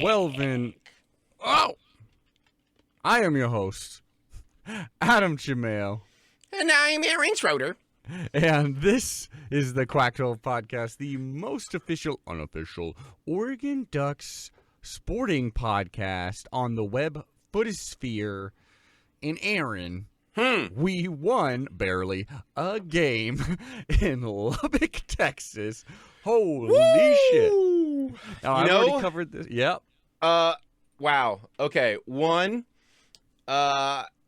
Well then, I am your host, Adam Chimail. And I'm Aaron Schroeder. And this is the Quack podcast, the most unofficial Oregon Ducks sporting podcast on the web footosphere. And Aaron, we won, barely, a game in Lubbock, Texas. Holy shit. Now, I've already covered this. Yep. Wow. Okay. One,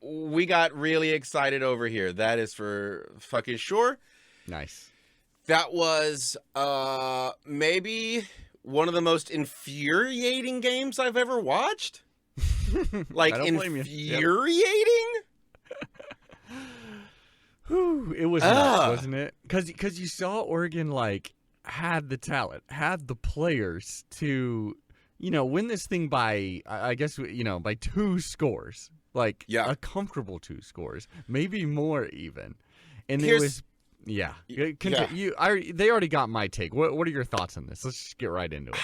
we got really excited over here. That is for fucking sure. Nice. That was maybe one of the most infuriating games I've ever watched. Like, infuriating? Whew, it was nuts, wasn't it? Because you saw Oregon, like, had the talent, had the players to, win this thing by, I guess, by 2 scores. Like, a comfortable 2 scores. Maybe more, even. And it was, they already got my take. What are your thoughts on this? Let's just get right into it.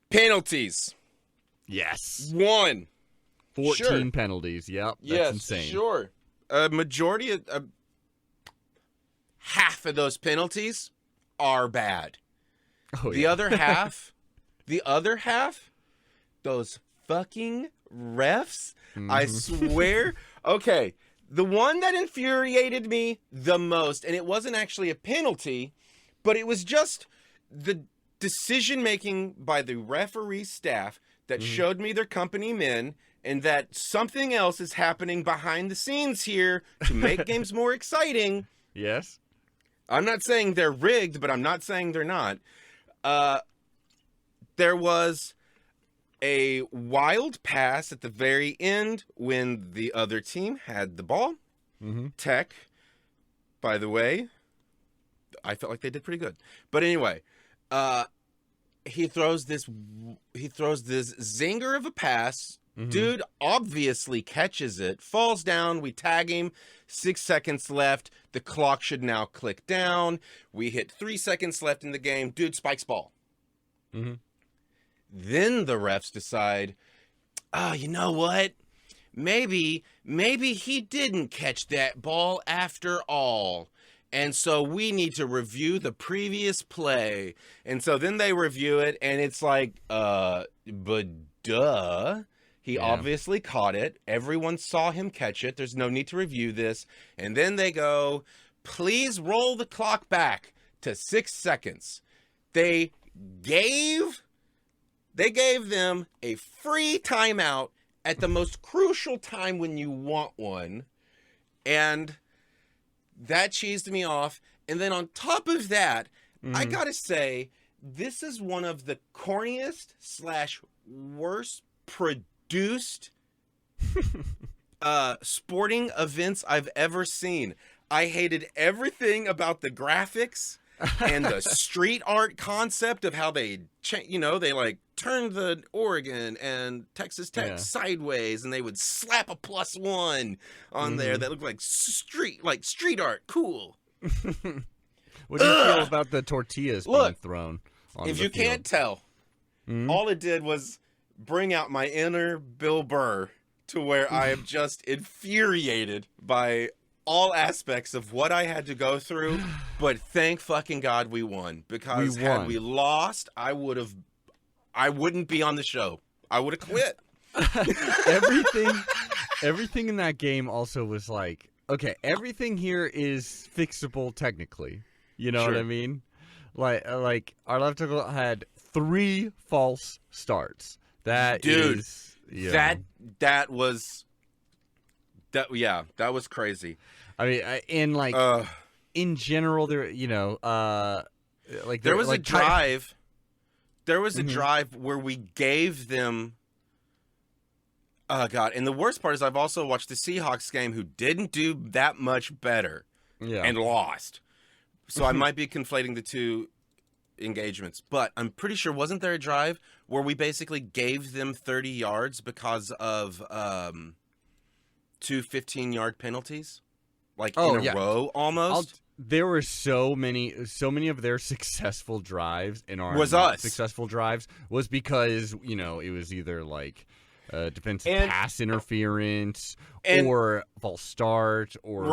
Penalties. Yes. 1. 14 penalties. Yep. That's insane. Sure. A majority of half of those penalties are bad. The other half, those fucking refs, I swear. Okay, the one that infuriated me the most, and it wasn't actually a penalty, but it was just the decision-making by the referee staff that showed me their company men, and that something else is happening behind the scenes here to make games more exciting. Yes. I'm not saying they're rigged, but I'm not saying they're not. There was a wild pass at the very end when the other team had the ball. Tech, by the way, I felt like they did pretty good. But anyway, he throws this zinger of a pass. Dude obviously catches it, falls down, we tag him, 6 seconds left, the clock should now click down, we hit 3 seconds left in the game, dude spikes ball. Then the refs decide, you know what, maybe he didn't catch that ball after all, and so we need to review the previous play. And so then they review it, and it's like, but duh. He obviously caught it. Everyone saw him catch it. There's no need to review this. And then they go, please roll the clock back to 6 seconds. They gave them a free timeout at the most crucial time when you want one. And that cheesed me off. And then on top of that, I gotta say, this is one of the corniest / worst produced sporting events I've ever seen. I hated everything about the graphics and the street art concept of how they like turned the Oregon and Texas Tech sideways, and they would slap a +1 on there that looked like street art. Cool. What do you feel about the tortillas being thrown on if the you field? can't tell, all it did was bring out my inner Bill Burr to where I am just infuriated by all aspects of what I had to go through. But thank fucking God we won, because had we lost, I wouldn't be on the show. I would have quit. Everything in that game also was like, okay, everything here is fixable technically. You know what I mean? Like our left tackle had 3 false starts. That was That was crazy. I mean, and like in general, there, like there was like a drive. There was a drive where we gave them. Oh God! And the worst part is I've also watched the Seahawks game who didn't do that much better and lost. So I might be conflating the two engagements, but I'm pretty sure wasn't there a drive where we basically gave them 30 yards because of 2 15-yard penalties, like in a row almost. There were so many of their successful drives in our successful drives was because it was either like defensive pass interference or false start or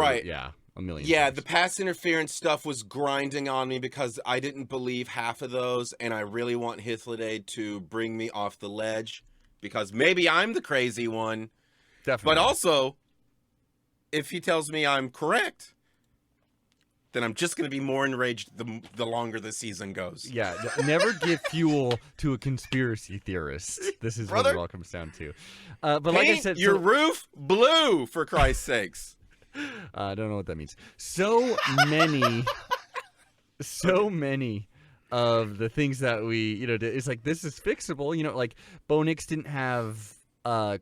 a million times. The pass interference stuff was grinding on me because I didn't believe half of those, and I really want Hythloday to bring me off the ledge because maybe I'm the crazy one. Definitely. But also, if he tells me I'm correct, then I'm just going to be more enraged the longer the season goes. Yeah, never give fuel to a conspiracy theorist. This is what it all comes down to. But like I said, your roof blue, for Christ's sakes. I don't know what that means. So many of the things that we, did, it's like, this is fixable. Like Bo Nix didn't have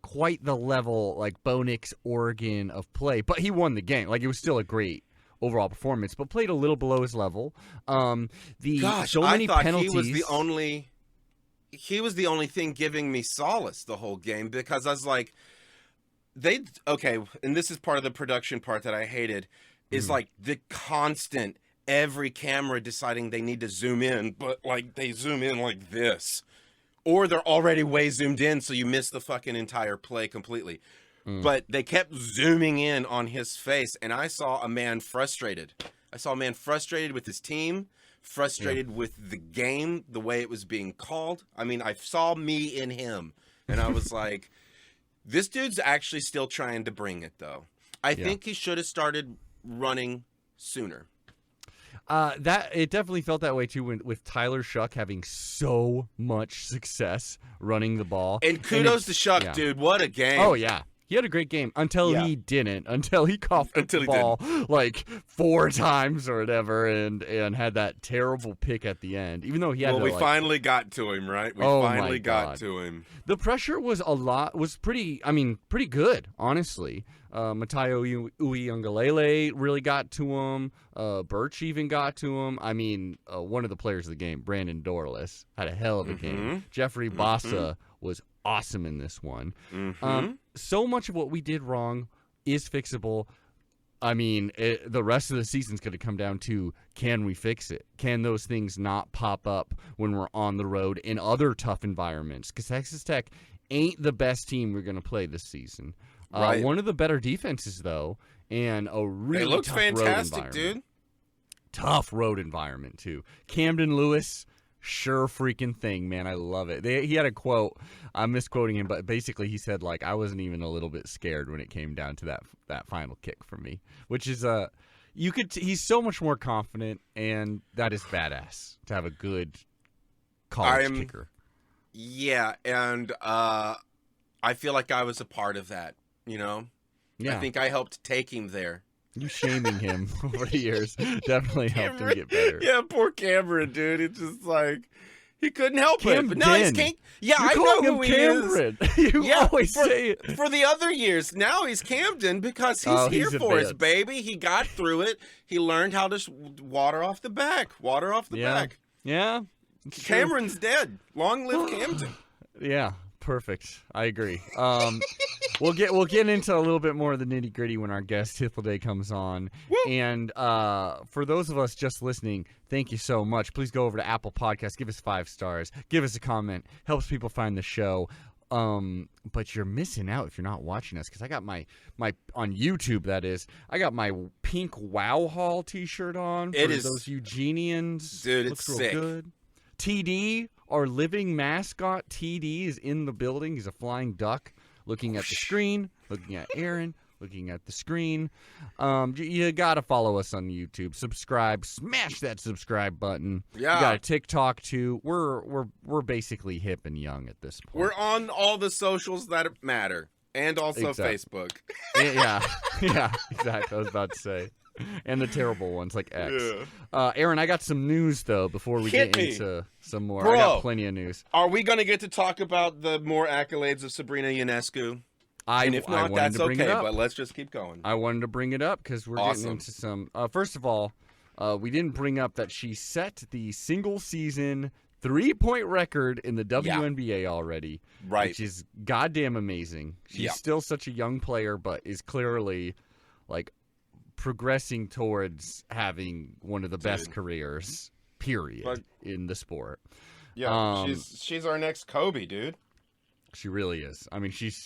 quite the level like Bo Nix Oregon of play, but he won the game. Like it was still a great overall performance, but played a little below his level. So many penalties. He was the only thing giving me solace the whole game because I was like, and this is part of the production part that I hated, is like the constant every camera deciding they need to zoom in, but like they zoom in like this, or they're already way zoomed in, so you miss the fucking entire play completely. But they kept zooming in on his face, and I saw a man frustrated. I saw a man frustrated with his team, frustrated with the game, the way it was being called. I mean, I saw me in him, and I was like, this dude's actually still trying to bring it, though. I think he should have started running sooner. That it definitely felt that way too with Tyler Shuck having so much success running the ball. And kudos to Shuck, dude. What a game. Oh, yeah. He had a great game until he didn't. Until he coughed the ball like 4 times or whatever and had that terrible pick at the end. Even though he had we finally got to him, right? We finally got to him. The pressure was pretty good, honestly. Matayo Uiagalelei really got to him. Birch even got to him. I mean, one of the players of the game, Brandon Dorless, had a hell of a game. Jeffrey Bassa was awesome in this one. So much of what we did wrong is fixable. I mean, the rest of the season's going to come down to, can we fix it? Can those things not pop up when we're on the road in other tough environments? Because Texas Tech ain't the best team we're going to play this season. Right. One of the better defenses, though, and a really tough road environment. Dude. Tough road environment, too. Camden Lewis, sure freaking thing, man. I love it. He had a quote. I'm misquoting him, but basically he said, like, I wasn't even a little bit scared when it came down to that final kick for me, which is he's so much more confident, and that is badass to have a good college kicker. Yeah, and I feel like I was a part of that, Yeah. I think I helped take him there. You shaming him over the years definitely helped him get better. Yeah, poor Cameron, dude. It's just like he couldn't help it. But now he's I know who he Cameron. is. You always say it. For the other years, now he's Camden because he's here for us, baby. He got through it. He learned how to water off the back. Yeah. Cameron's dead. Long live Camden. Yeah. Perfect. I agree. We'll get into a little bit more of the nitty gritty when our guest Hythloday comes on. Woo! And for those of us just listening, thank you so much. Please go over to Apple Podcasts, give us 5 stars, give us a comment, helps people find the show. But you're missing out if you're not watching us, because I got my on YouTube, that is, I got my pink Wow Hall T-shirt on. It is those Eugenians. Dude, Looks it's real sick. Good. TD, our living mascot, TD, is in the building. He's a flying duck looking at the screen, looking at Aaron, looking at the screen. You got to follow us on YouTube. Subscribe. Smash that subscribe button. Yeah. We got a TikTok, too. We're basically hip and young at this point. We're on all the socials that matter. And also Exactly. Facebook. Yeah, yeah, exactly. I was about to say. And the terrible ones like X. Yeah. Aaron, I got some news, though, before we Hit get me. into some more. Bro. I got plenty of news. Are we going to get to talk about the more accolades of Sabrina Ionescu? And if not, wanted that's to bring okay, it up. but let's just keep going. I wanted to bring it up because we're getting Awesome. into some. First of all, we didn't bring up that she set the single-season 3-point record in the WNBA already. Right. Which is goddamn amazing. She's still such a young player, but is clearly, like, progressing towards having one of the best careers, period, in the sport. Yeah, she's our next Kobe, dude. She really is. I mean, she's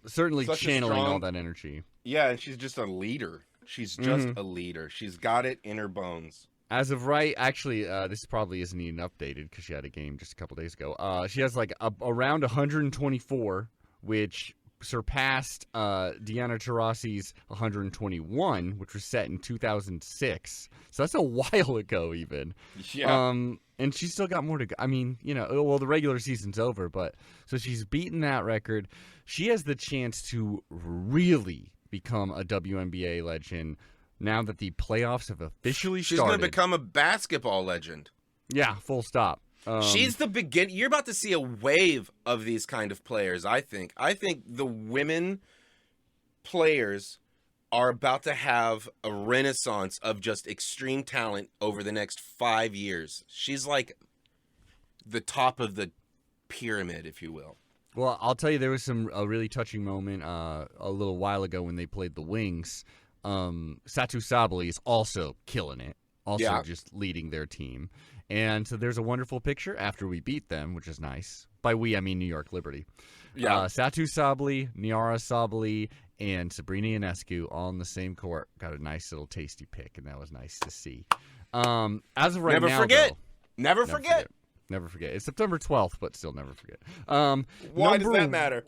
certainly Such a channeling strong- all that energy. Yeah, and she's just a leader. She's just a leader. She's got it in her bones. As of right, actually, this probably isn't even updated because she had a game just a couple days ago. She has like around 124, which surpassed Deanna Taurasi's 121, which was set in 2006. So that's a while ago, even. Yeah. And she's still got more to go. I mean, well, the regular season's over, but so she's beaten that record. She has the chance to really become a WNBA legend now that the playoffs have officially She's started. going to become a basketball legend. Yeah, full stop. She's the begin. You're about to see a wave of these kind of players, I think. I think the women players are about to have a renaissance of just extreme talent over the next 5 years. She's like the top of the pyramid, if you will. Well, I'll tell you, there was a really touching moment a little while ago when they played the Wings. Satu Sabali is also killing it, also just leading their team. And so there's a wonderful picture after we beat them, which is nice. By we, I mean New York Liberty. Yeah. Satu Sabali, Niara Sabali, and Sabrina Ionescu all in the same court. Got a nice little tasty pick, and that was nice to see. As of right Never now, forget. though, Never forget. Never forget. It's September 12th, but still never forget. Why does that matter?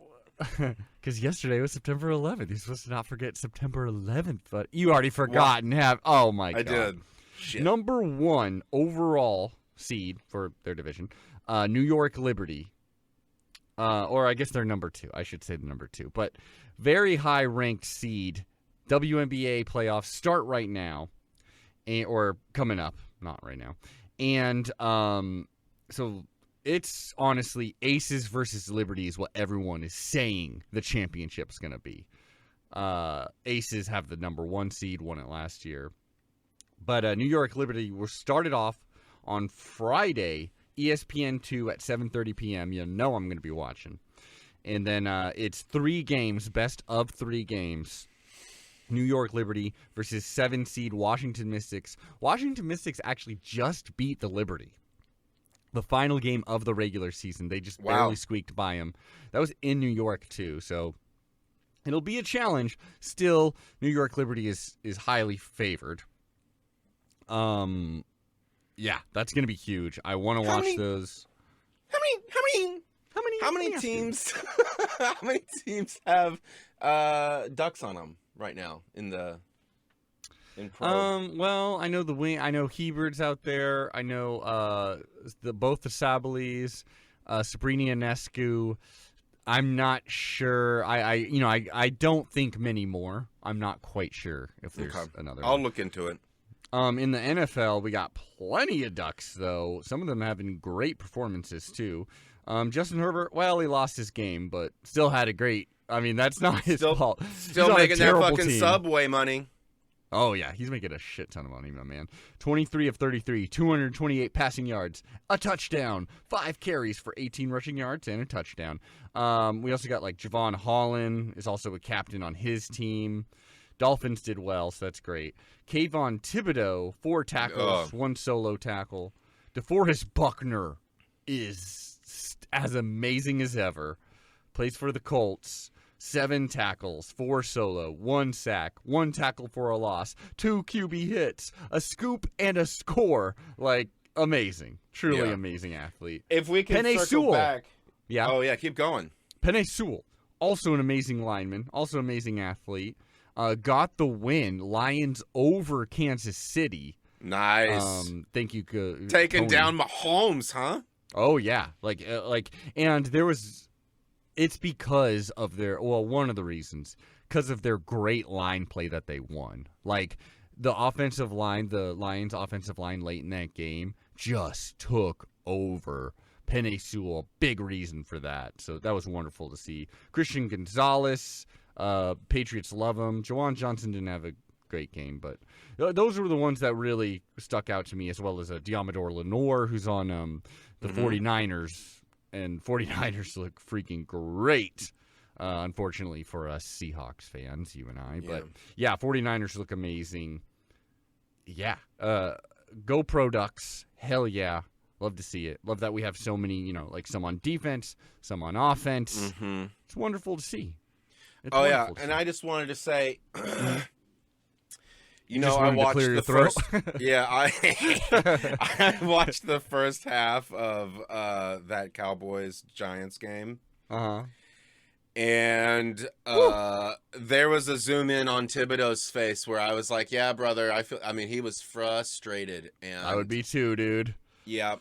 Because yesterday was September 11th. You're supposed to not forget September 11th, but you already forgot and have. Oh, my God. I did. Shit. Number 1 overall seed for their division, New York Liberty. Or I guess they're number 2. I should say the number 2. But very high-ranked seed. WNBA playoffs start right now. Or coming up. Not right now. And so it's honestly Aces versus Liberty is what everyone is saying the championship's going to be. Aces have the number 1 seed, won it last year. But New York Liberty were started off on Friday, ESPN2 at 7:30 p.m. You know I'm going to be watching. And then it's 3 games, best of 3 games. New York Liberty versus 7 seed Washington Mystics. Washington Mystics actually just beat the Liberty. The final game of the regular season. They just barely squeaked by them. That was in New York, too. So it'll be a challenge. Still, New York Liberty is highly favored. Yeah, that's going to be huge. I want to watch those. How many teams how many teams have Ducks on them right now in pro? Well, I know the wing. I know Hebert's out there. I know both the Sabalis, Sabrina Ionescu. I'm not sure. I don't think many more. I'm not quite sure if there's another. I'll look into it. In the NFL, we got plenty of Ducks, though. Some of them having great performances, too. Justin Herbert, well, he lost his game, but still had a great... I mean, that's not his fault. Still making that fucking Subway money. Oh, yeah, he's making a shit ton of money, my man. 23 of 33, 228 passing yards, a touchdown, 5 carries for 18 rushing yards, and a touchdown. We also got, Javon Holland is also a captain on his team. Dolphins did well, so that's great. Kayvon Thibodeau, 4 tackles, 1 solo tackle. DeForest Buckner is as amazing as ever. Plays for the Colts. 7 tackles, 4 solo, 1 sack, 1 tackle for a loss, 2 QB hits, a scoop, and a score. Amazing. Truly amazing athlete. If we can Penei circle Sewell. back. Yeah. Oh, yeah, keep going. Penei Sewell, also an amazing lineman, also amazing athlete. Got the win. Lions over Kansas City. Nice. Thank you. Taking Tony. down Mahomes, huh? Oh yeah. And there was it's because of one of the reasons, because of their great line play that they won. Like, the offensive line, the Lions' offensive line late in that game just took over. Penei Sewell, big reason for that. So that was wonderful to see. Christian Gonzalez, Patriots love him. Jawan Johnson didn't have a great game, but those were the ones that really stuck out to me, as well as Diamador Lenore, who's on the 49ers, and 49ers look freaking great, unfortunately for us Seahawks fans, you and I. But, yeah, 49ers look amazing. Yeah. Go Pro Ducks. Hell yeah. Love to see it. Love that we have so many, like some on defense, some on offense. Mm-hmm. It's wonderful to see. And I just wanted to say, I watched the first. I watched the first half of that Cowboys-Giants game. And there was a zoom in on Thibodeau's face where I was like, "Yeah, brother, he was frustrated." And I would be too, dude. Yeah.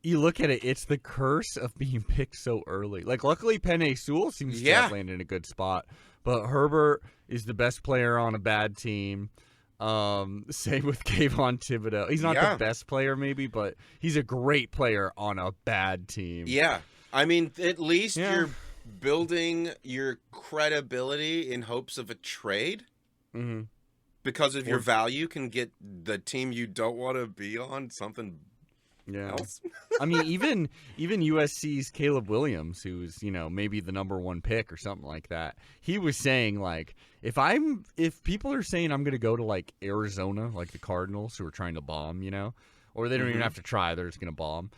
You look at it, it's the curse of being picked so early. Like, luckily, Penei Sewell seems to have landed in a good spot. But Herbert is the best player on a bad team. Same with Kayvon Thibodeau. He's not the best player, maybe, but he's a great player on a bad team. Yeah. At least you're building your credibility in hopes of a trade. Mm-hmm. Because of your value can get the team you don't want to be on something else. Even USC's Caleb Williams, who's, maybe the number 1 pick or something like that, he was saying, like, if people are saying I'm going to go to, like, Arizona, like the Cardinals who are trying to bomb, or they don't even have to try, they're just going to bomb.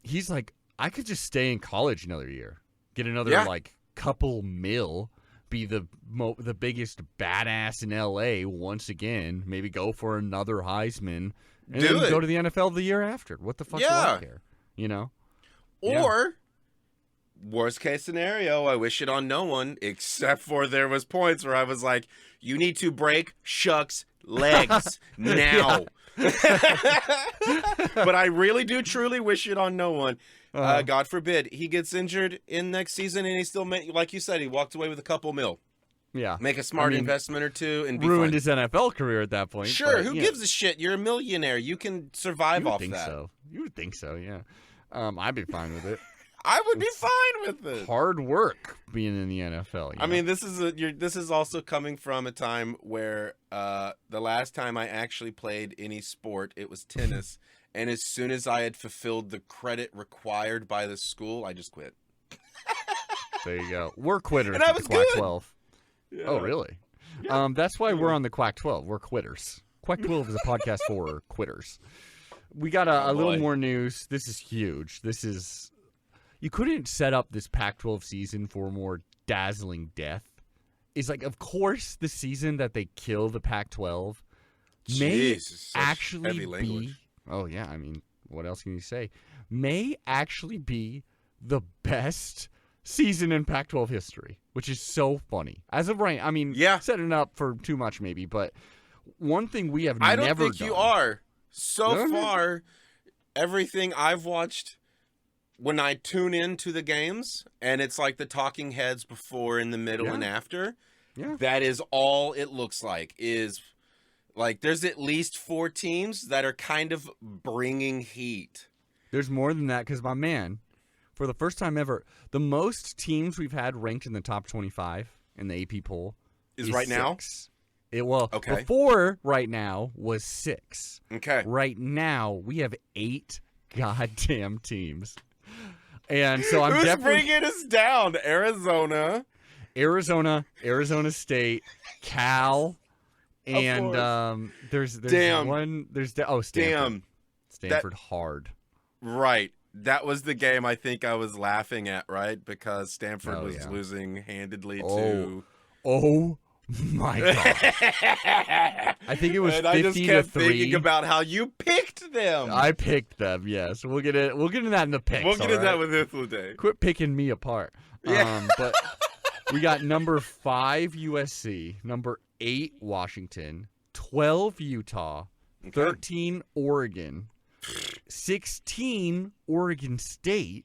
He's like, I could just stay in college another year, get another, like, couple mil, be the biggest badass in LA once again, maybe go for another Heisman, and then go to the NFL the year after. What the fuck do I care? Or, worst case scenario, I wish it on no one, except for there was points where I was like, you need to break Shuck's legs now. But I really do truly wish it on no one. God forbid he gets injured in next season and he still like you said, he walked away with a couple mil. Yeah. Make a smart investment or two and be ruined fine. his NFL career at that point. Sure, who gives a shit? You're a millionaire. You can survive off that. So. You would think so, yeah. I'd be fine with it. I would be fine with it. Hard work being in the NFL. This is also coming from a time where the last time I actually played any sport, it was tennis. And as soon as I had fulfilled the credit required by the school, I just quit. There you go. We're quitters. And I was Quack good. 12. Yeah. Oh, really? Yeah. That's why we're on the Quack 12. We're quitters. Quack 12 is a podcast for quitters. We got a little more news. This is huge. You couldn't set up this Pac-12 season for a more dazzling death. It's like, of course, the season that they kill the Pac-12 may actually be... Oh, yeah. What else can you say? May actually be the best season in Pac-12 history, which is so funny. As of right, setting up for too much maybe, but one thing we have never done. I don't think you are. So far, everything I've watched, when I tune into the games, and it's like the talking heads before, in the middle, and after, that is all it looks like, is... Like, there's at least 4 teams that are kind of bringing heat. There's more than that, because, my man, for the first time ever, the most teams we've had ranked in the top 25 in the AP poll is right 6. Before right now was 6. Okay. Right now, we have 8 goddamn teams. And so I'm Who's bringing us down? Arizona, Arizona State, Cal... And there's Stanford. Stanford hard. Right. That was the game I think I was laughing at, right? Because Stanford was losing handedly to... Oh my God. I think it was 50 to 3. I just kept thinking about how you picked them. I picked them, yes. We'll get into that in the picks. We'll get into that with Hythloday. Quit picking me apart. Yeah. But we got number 5 USC, number 8 Washington, 12 Utah, 13 Oregon, 16 Oregon State,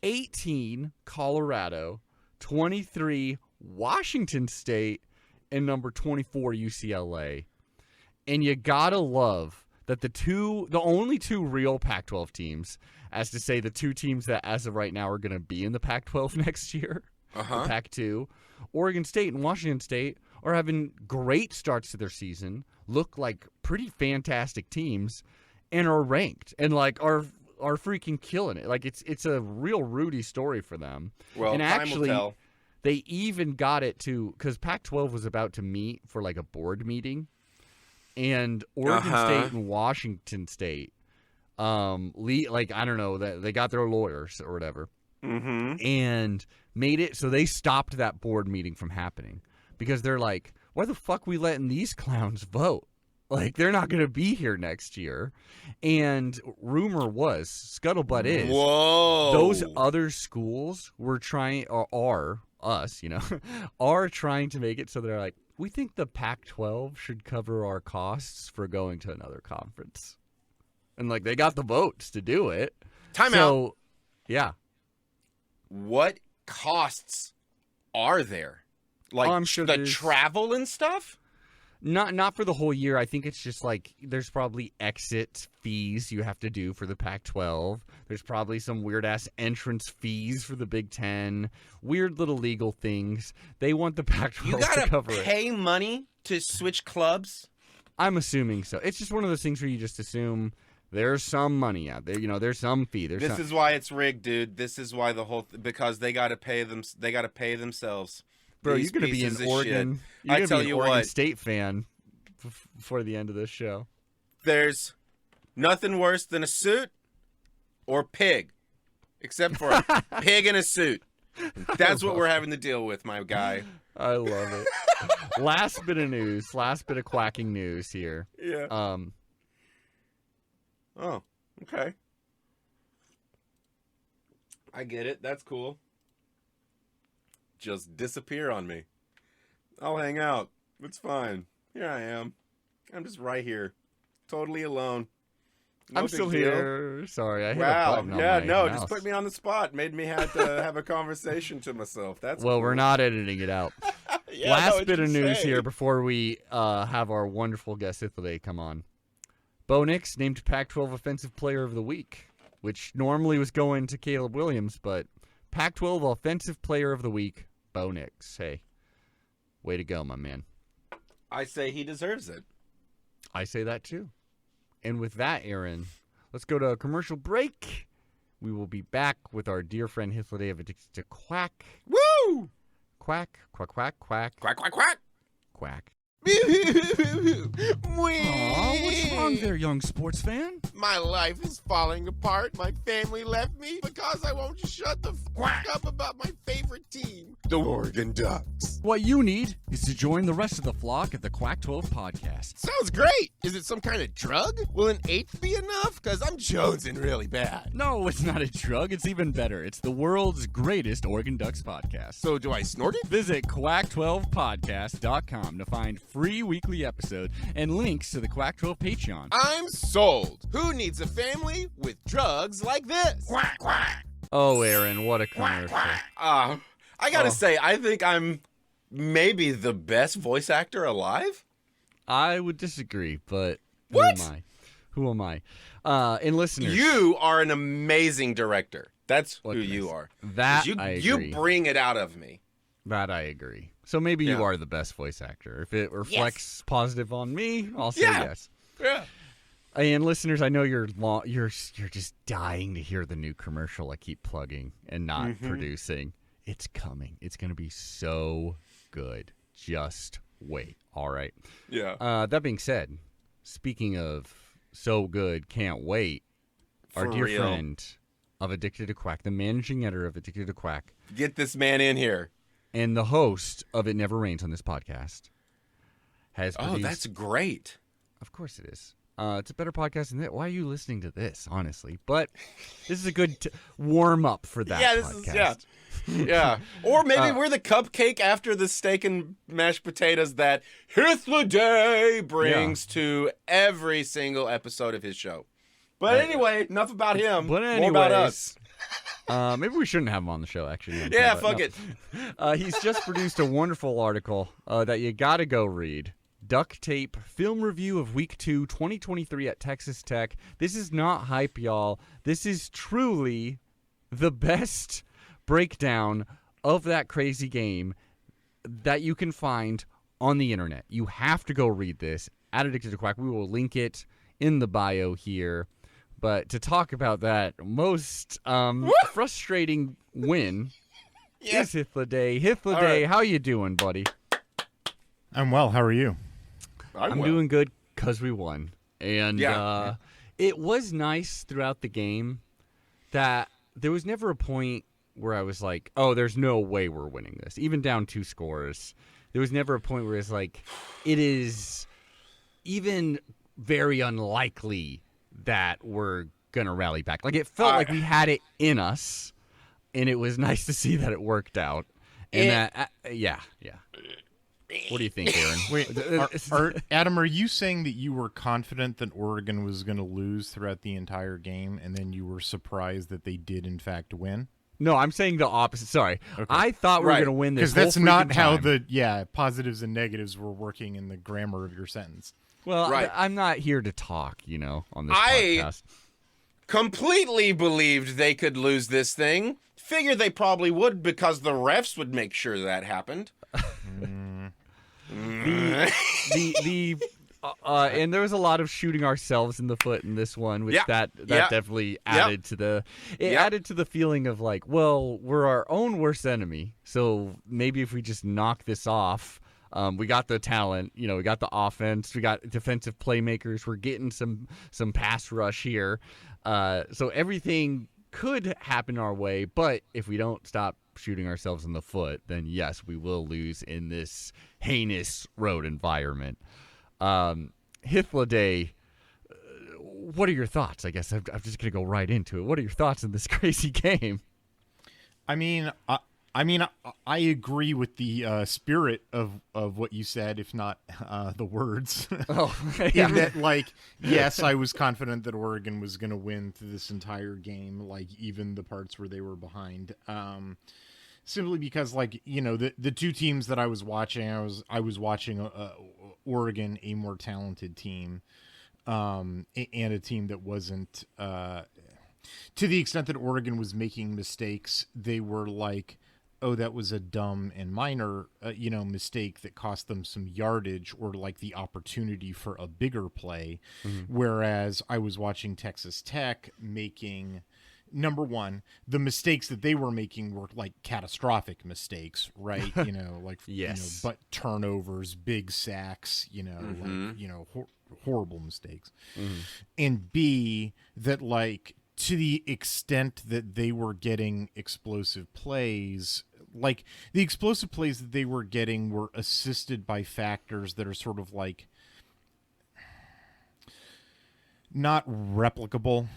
18, Colorado, 23, Washington State, and number 24, UCLA. And you gotta love that the only two real Pac-12 teams, as to say the two teams that as of right now are going to be in the Pac-12 next year, the Pac-2, Oregon State and Washington State are having great starts to their season, look like pretty fantastic teams, and are ranked and like are freaking killing it. Like it's a real Rudy story for them. Well, and time actually, will tell. they even got it to because Pac-12 was about to meet for like a board meeting. And Oregon State and Washington State, like I don't know, they got their lawyers or whatever, and made it so they stopped that board meeting from happening because they're like, why the fuck we letting these clowns vote? Like they're not going to be here next year. And rumor was, scuttlebutt is, those other schools were trying, or are us, are trying to make it so they're like, we think the Pac-12 should cover our costs for going to another conference. And, like, they got the votes to do it. Time out. Yeah. What costs are there? Like, I'm sure the travel and stuff? Not for the whole year. I think it's just, like, there's probably exit fees you have to do for the Pac-12. There's probably some weird-ass entrance fees for the Big Ten. Weird little legal things. They want the Pac-12 to cover it. You gotta pay money to switch clubs? I'm assuming so. It's just one of those things where you just assume there's some money out there. There's some fee. This is why it's rigged, dude. This is why the whole because they gotta pay them. They gotta pay themselves. Bro, you're gonna be an Oregon. You're I tell be an you Oregon what. State fan before the end of this show. There's nothing worse than a suit or pig, except for a pig in a suit. That's what we're having to deal with, my guy. I love it. Last bit of quacking news here. Yeah. Oh, okay. I get it. That's cool. Just disappear on me. I'll hang out. It's fine. Here I am. I'm just right here. Totally alone. No I'm big still deal. here. Sorry, I hit a Wow. button on Yeah, my no, mouse. just put me on the spot. Made me have to have a conversation to myself. That's well, cool. we're not editing it out. Yeah, Last no, bit of you news say. here before we have our wonderful guest Hythloday come on. Bo Nix named Pac-12 Offensive Player of the Week, which normally was going to Caleb Williams, but Pac-12 Offensive Player of the Week, Bo Nix. Hey, way to go, my man. I say he deserves it. I say that too. And with that, Aaron, let's go to a commercial break. We will be back with our dear friend Hythloday of Addicted to Quack. Woo! Quack, quack, quack, quack, Quack, quack, quack. quack. Aw, Aw, what's wrong there, young sports fan? My life is falling apart. My family left me because I won't shut the fuck up about my favorite team, the Oregon Ducks. What you need is to join the rest of the flock at the Quack 12 podcast. Sounds great. Is it some kind of drug? Will an eighth be enough? Because I'm jonesing really bad. No, it's not a drug. It's even better. It's the world's greatest Oregon Ducks podcast. So do I snort it? Visit quack12podcast.com to find free weekly episodes and links to the Quack 12 Patreon. I'm sold. Who needs a family with drugs like this? Quack, quack. Oh, Aaron, what a commercial. I gotta say, I think I'm maybe the best voice actor alive. I would disagree, but What? Who am I? And listeners, You are an amazing director. That's What who can I you say? are. That You I agree. bring it out of me. That I agree. So maybe you Yeah. are the best voice actor. If it reflects positive on me, I'll say yes. Yeah. And listeners, I know you're just dying to hear the new commercial I keep plugging and not producing. It's coming. It's going to be so good. Just wait. All right. Yeah. That being said, speaking of so good, can't wait. Our For dear real. friend of Addicted to Quack, the managing editor of Addicted to Quack, Get this man in here. and the host of It Never Rains on this podcast, has produced... Oh, that's great. Of course it is. It's a better podcast than that. Why are you listening to this, honestly? But this is a good warm-up for that podcast. Yeah. Or maybe we're the cupcake after the steak and mashed potatoes that Hythloday brings to every single episode of his show. But anyway, enough about him. But More about anyways, us. Maybe we shouldn't have him on the show, actually. Yeah, fuck it. He's just produced a wonderful article that you got to go read. Duct Tape Film Review of Week 2, 2023 at Texas Tech. This is not hype, y'all. This is truly the best breakdown of that crazy game that you can find on the internet. You have to go read this at Addicted to Quack. We will link it in the bio here. But to talk about that most frustrating win is Hythloday. Hythloday, right. how you doing, buddy? I'm well. How are you? I'm doing good because we won. And it was nice throughout the game that there was never a point where I was like, oh, there's no way we're winning this. Even down 2 scores. There was never a point where it's like, it is even very unlikely that we're going to rally back. Like, it felt like we had it in us, and it was nice to see that it worked out. And yeah. What do you think, Aaron? Wait, Adam, are you saying that you were confident that Oregon was going to lose throughout the entire game, and then you were surprised that they did, in fact, win? No, I'm saying the opposite. Sorry. Okay. I thought we were going to win this because that's not how the positives and negatives were working in the grammar of your sentence. Well, I'm not here to talk, on this podcast. Completely believed they could lose this thing. Figured they probably would because the refs would make sure that happened. And there was a lot of shooting ourselves in the foot in this one, which that definitely added to the feeling of like, well, we're our own worst enemy. So maybe if we just knock this off, we got the talent, we got the offense, we got defensive playmakers, we're getting some pass rush here. So everything could happen our way, but if we don't stop shooting ourselves in the foot, then yes, we will lose in this heinous road environment. Hythloday, what are your thoughts? I guess I'm just going to go right into it. What are your thoughts in this crazy game? I mean, I agree with the spirit of what you said, if not the words. Oh, yeah. In that, like, yes, I was confident that Oregon was going to win through this entire game, like even the parts where they were behind. Simply because, like, the 2 teams that I was watching, I was watching Oregon, a more talented team, and a team that wasn't. To the extent that Oregon was making mistakes, they were like, oh, that was a dumb and minor, mistake that cost them some yardage or like the opportunity for a bigger play. Mm-hmm. Whereas I was watching Texas Tech making, number one, the mistakes that they were making were like catastrophic mistakes, right? Yes. But turnovers, big sacks, horrible mistakes. Mm-hmm. And B, that like, to the extent that they were getting explosive plays, like the explosive plays that they were getting were assisted by factors that are sort of like not replicable.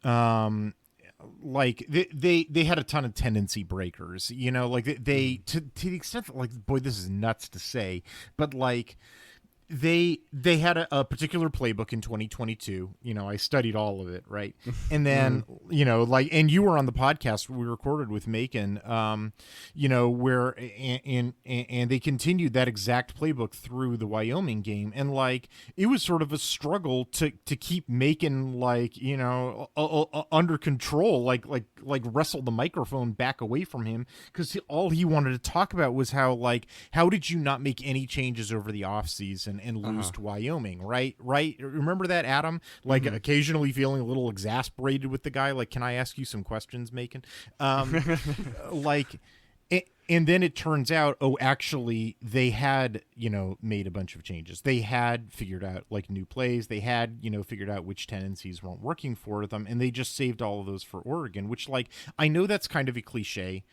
Like they had a ton of tendency breakers, like they to the extent that, like, boy, this is nuts to say, but like they had a particular playbook in 2022. I studied all of it, right? And then, and you were on the podcast we recorded with Macon, where and they continued that exact playbook through the Wyoming game, and like it was sort of a struggle to keep Macon under control, like wrestle the microphone back away from him, because all he wanted to talk about was how did you not make any changes over the offseason and lose to Wyoming, right? Remember that, Adam? Like, occasionally feeling a little exasperated with the guy. Like, can I ask you some questions, Macon? And then it turns out, actually, they had, made a bunch of changes. They had figured out, like, new plays. They had, figured out which tendencies weren't working for them, and they just saved all of those for Oregon, which, like, I know that's kind of a cliche,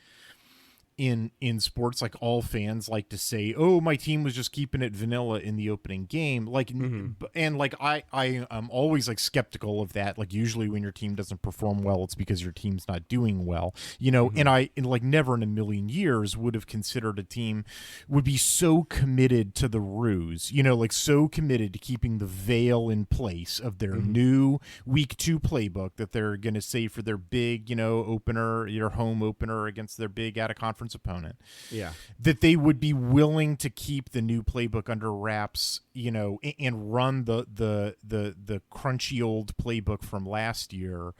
in sports, like all fans like to say, oh, my team was just keeping it vanilla in the opening game, like and like I am always like skeptical of that. Like usually when your team doesn't perform well, it's because your team's not doing well, and I like never in a million years would have considered a team would be so committed to the ruse, like so committed to keeping the veil in place of their new week 2 playbook that they're going to say for their big opener, your home opener against their big out of conference opponent, that they would be willing to keep the new playbook under wraps, and run the crunchy old playbook from last year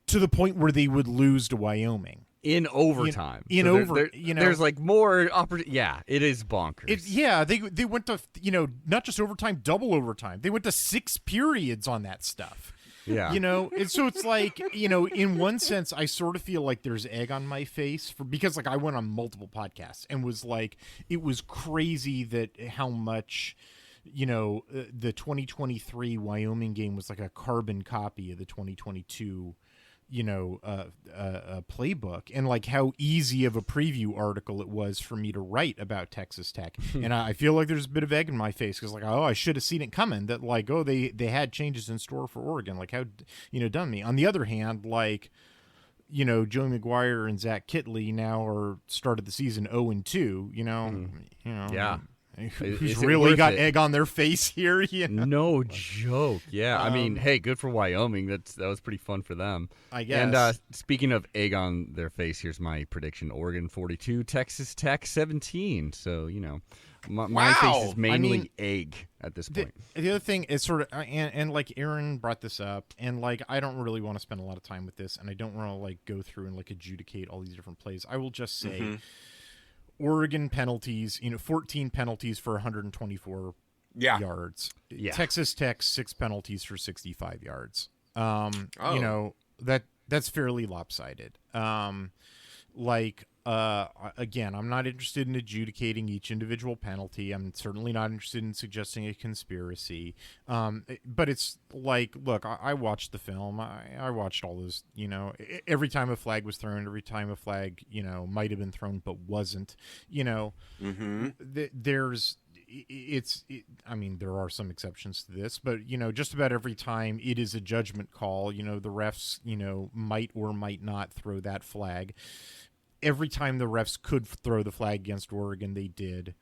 to the point where they would lose to Wyoming in overtime. There's like more opportunity. Yeah, it is bonkers. They went to not just overtime, double overtime. They went to 6 periods on that stuff. Yeah. And so it's like, in one sense, I sort of feel like there's egg on my face because like I went on multiple podcasts and was like, it was crazy that how much, the 2023 Wyoming game was like a carbon copy of the 2022 playbook, and like how easy of a preview article it was for me to write about Texas Tech. And I feel like there's a bit of egg in my face because like, oh, I should have seen it coming, that like, oh, they had changes in store for Oregon, like how done me. On the other hand, like, Joey McGuire and Zach Kitley now are started the season 0-2, Yeah. Who's really got egg on their face here? No joke. Yeah, I mean, hey, good for Wyoming. That was pretty fun for them, I guess. And speaking of egg on their face, here's my prediction: Oregon 42, Texas Tech 17. So my face is mainly egg at this point. The other thing is sort of, and like Aaron brought this up, and like I don't really want to spend a lot of time with this, and I don't want to like go through and like adjudicate all these different plays. I will just say. Oregon penalties, 14 penalties for 124 yards. Yeah. Texas Tech 6 penalties for 65 yards. That's fairly lopsided. Again, I'm not interested in adjudicating each individual penalty. I'm certainly not interested in suggesting a conspiracy. But it's like, look, I watched the film. I watched all those, every time a flag was thrown, every time a flag, might have been thrown but wasn't, there's, I mean, there are some exceptions to this, but, just about every time it is a judgment call, the refs, might or might not throw that flag. Every time the refs could throw the flag against Oregon, they did.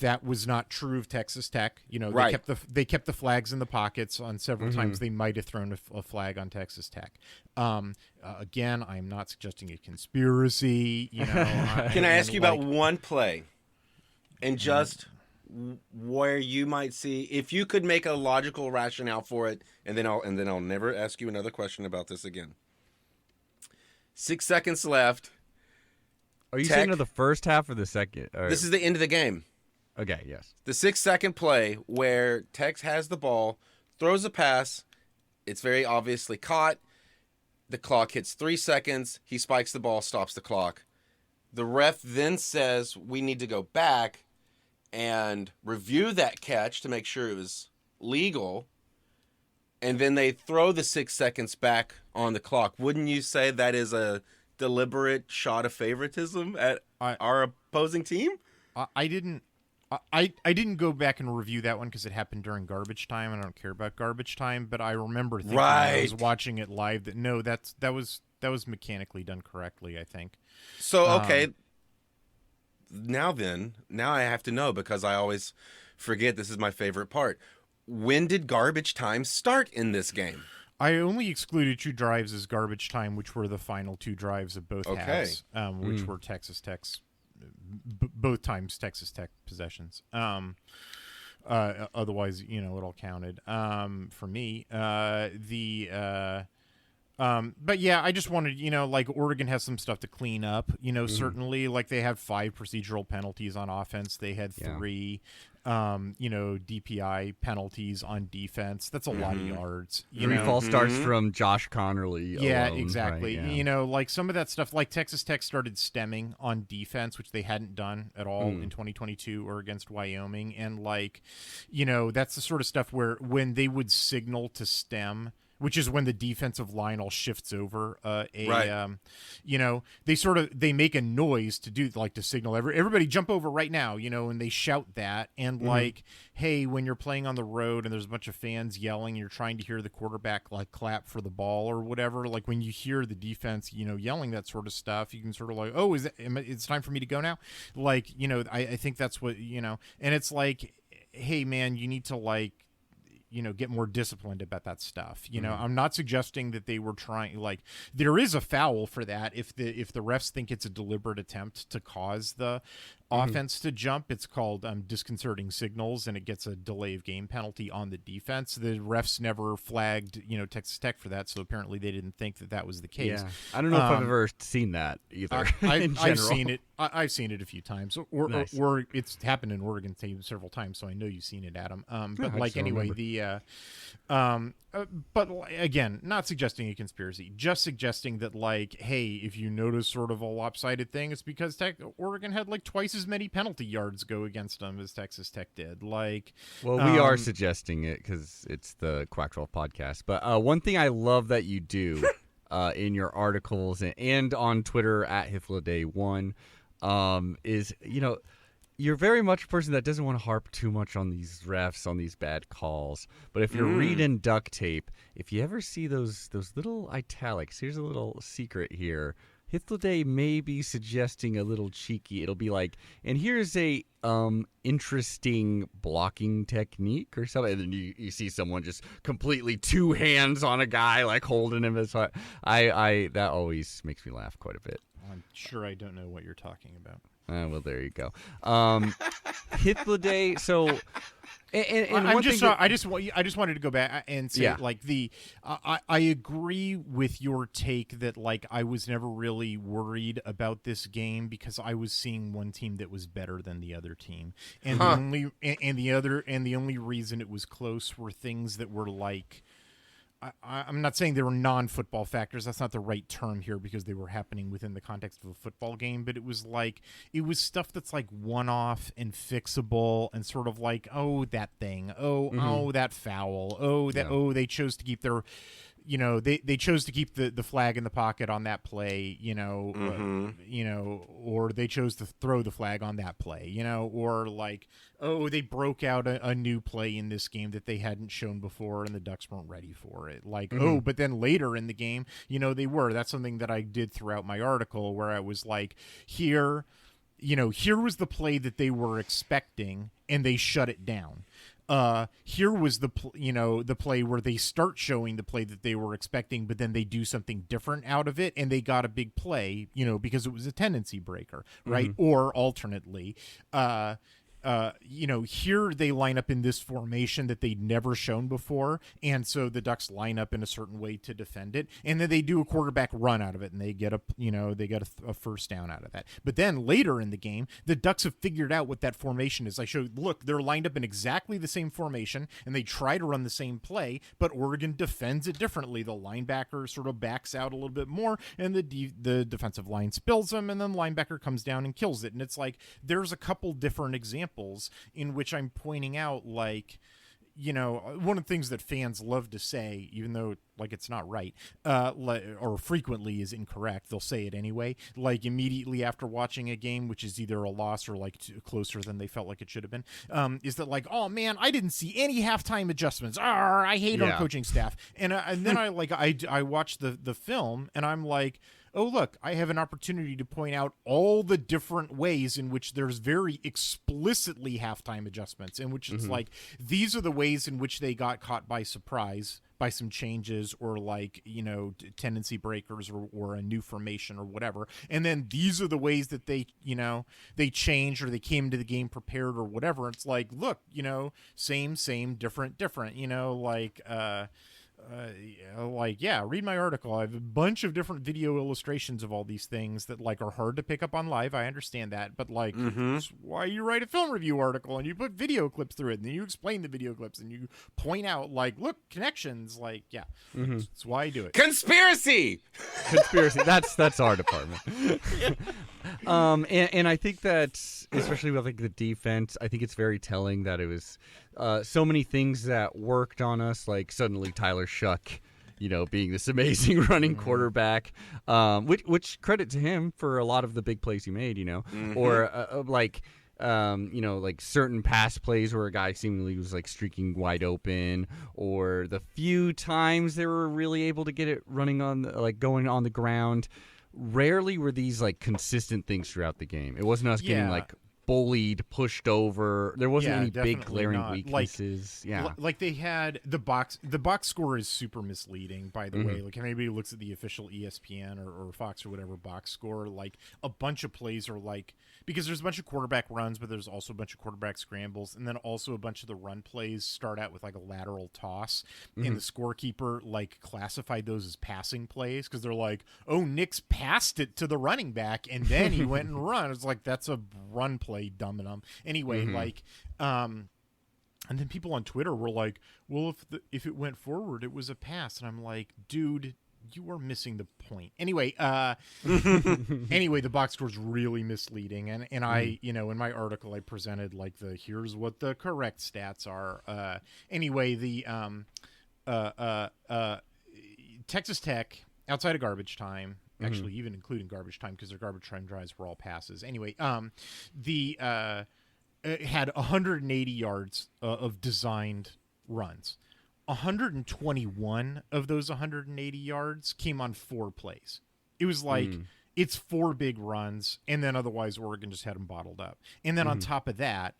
That was not true of Texas Tech. Right. They kept the flags in the pockets on several times. They might have thrown a flag on Texas Tech. Again, I am not suggesting a conspiracy. Can I ask you about one play, and just where you might see if you could make a logical rationale for it, and then I'll never ask you another question about this again. 6 seconds left. Are you saying of the first half or the second? Or... This is the end of the game. Okay, yes. The 6-second play where Tex has the ball, throws a pass. It's very obviously caught. The clock hits 3 seconds. He spikes the ball, stops the clock. The ref then says we need to go back and review that catch to make sure it was legal. And then they throw the 6 seconds back on the clock. Wouldn't you say that is a deliberate shot of favoritism at our opposing team? I didn't go back and review that one because it happened during garbage time, and I don't care about garbage time. But I remember thinking when I was watching it live that no, that was mechanically done correctly, I think. So okay, now I have to know because I always forget. This is my favorite part. When did garbage time start in this game? I only excluded 2 drives as garbage time, which were the final 2 drives of both halves, which were Texas Tech's, both times Texas Tech possessions. Otherwise, it all counted for me. But yeah, I just wanted, like Oregon has some stuff to clean up, certainly like they have 5 procedural penalties on offense. They had 3, DPI penalties on defense. That's a lot of yards. 3 false starts from Josh Connerly. Yeah, alone, exactly. Right? Yeah. Like some of that stuff, like Texas Tech started stemming on defense, which they hadn't done at all in 2022 or against Wyoming. And like, that's the sort of stuff where when they would signal to stem, which is when the defensive line all shifts over. Right. They make a noise to do like to signal everybody jump over right now, and they shout that. And like, hey, when you're playing on the road and there's a bunch of fans yelling, you're trying to hear the quarterback like clap for the ball or whatever. Like when you hear the defense, yelling that sort of stuff, you can sort of like, oh, it's time for me to go now. Like, I think that's what, and it's like, hey man, you need to like, get more disciplined about that stuff. I'm not suggesting that they were trying, like, there is a foul for that if the refs think it's a deliberate attempt to cause the offense to jump. It's called disconcerting signals, and it gets a delay of game penalty on the defense. The refs never flagged, Texas Tech for that, so apparently they didn't think that was the case. Yeah. I don't know if I've ever seen that either. I've seen it. I've seen it a few times, Nice. or it's happened in Oregon State several times, so I know you've seen it, Adam. But I like just don't anyway, remember. but again, not suggesting a conspiracy, just suggesting that like, hey, if you notice sort of a lopsided thing, it's because Oregon had like twice as many penalty yards go against them as Texas Tech did. Like, well, we are suggesting it because it's the Quack 12 podcast. But one thing I love that you do in your articles and on Twitter at Hythloday1 is, you're very much a person that doesn't want to harp too much on these refs, on these bad calls. But if you're reading duct tape, if you ever see those little italics, here's a little secret here. Hythloday may be suggesting a little cheeky. It'll be like, and here's a interesting blocking technique or something. And then you see someone just completely two hands on a guy, like holding him. So I that always makes me laugh quite a bit. I'm sure I don't know what you're talking about. Well, there you go. Hythloday. So, and I just wanted to go back and say, like, I agree with your take that like I was never really worried about this game because I was seeing one team that was better than the other team, and the only reason it was close were things that were like. I'm not saying they were non-football factors. That's not the right term here because they were happening within the context of a football game. But it was stuff that's like one-off and fixable and sort of like, oh, that thing. Oh, that foul. They chose to keep their... they chose to keep the flag in the pocket on that play, or they chose to throw the flag on that play, or like, oh, they broke out a new play in this game that they hadn't shown before and the Ducks weren't ready for it. Like, oh, but then later in the game, they were. That's something that I did throughout my article where I was like, here was the play that they were expecting and they shut it down. Here was the play where they start showing the play that they were expecting, but then they do something different out of it, and they got a big play, because it was a tendency breaker, right? Or alternately, here they line up in this formation that they'd never shown before, and so the Ducks line up in a certain way to defend it, and then they do a quarterback run out of it, and they get a first down out of that. But then later in the game, the Ducks have figured out what that formation is. I showed, look, they're lined up in exactly the same formation, and they try to run the same play, but Oregon defends it differently. The linebacker sort of backs out a little bit more, and the defensive line spills them, and then the linebacker comes down and kills it. And it's like there's a couple different examples in which I'm pointing out, like, one of the things that fans love to say, even though like it's not right, or frequently is incorrect, they'll say it anyway, like immediately after watching a game, which is either a loss or like closer than they felt like it should have been, is that like, oh man, I didn't see any halftime adjustments. I hate our coaching staff. And then I watched the film and I'm like, oh, look, I have an opportunity to point out all the different ways in which there's very explicitly halftime adjustments, in which it's like, these are the ways in which they got caught by surprise by some changes or like, tendency breakers or a new formation or whatever. And then these are the ways that they changed or they came to the game prepared or whatever. It's like, look, same, different, read my article. I have a bunch of different video illustrations of all these things that like are hard to pick up on live. I understand that, but like, that's why you write a film review article and you put video clips through it and then you explain the video clips and you point out like, look, connections. Like, that's why I do it. Conspiracy. That's our department. And I think that especially with like the defense, I think it's very telling that it was so many things that worked on us. Like suddenly Tyler Shuck, being this amazing running quarterback, which credit to him for a lot of the big plays he made, or like certain pass plays where a guy seemingly was like streaking wide open, or the few times they were really able to get it running going on the ground. Rarely were these like consistent things throughout the game. It wasn't us getting like bullied, pushed over. There wasn't any big glaring weaknesses. Like they had the box score is super misleading, by the way. Like if anybody looks at the official ESPN or Fox or whatever box score, like a bunch of plays are like, because there's a bunch of quarterback runs, but there's also a bunch of quarterback scrambles, and then also a bunch of the run plays start out with like a lateral toss, and the scorekeeper like classified those as passing plays because they're like, oh, Nick's passed it to the running back and then he went and run. It's like, that's a run play, dumb and dumb. Anyway, and then people on Twitter were like, well, if it went forward, it was a pass. And I'm like, dude, you are missing the point. Anyway, the box score is really misleading. And I, in my article, I presented like here's what the correct stats are. Anyway, the Texas Tech, outside of garbage time, actually even including garbage time because their garbage time drives were all passes. Anyway, it had 180 yards of designed runs. 121 of those 180 yards came on 4 plays. It was like it's 4 big runs, and then otherwise Oregon just had them bottled up. And then on top of that,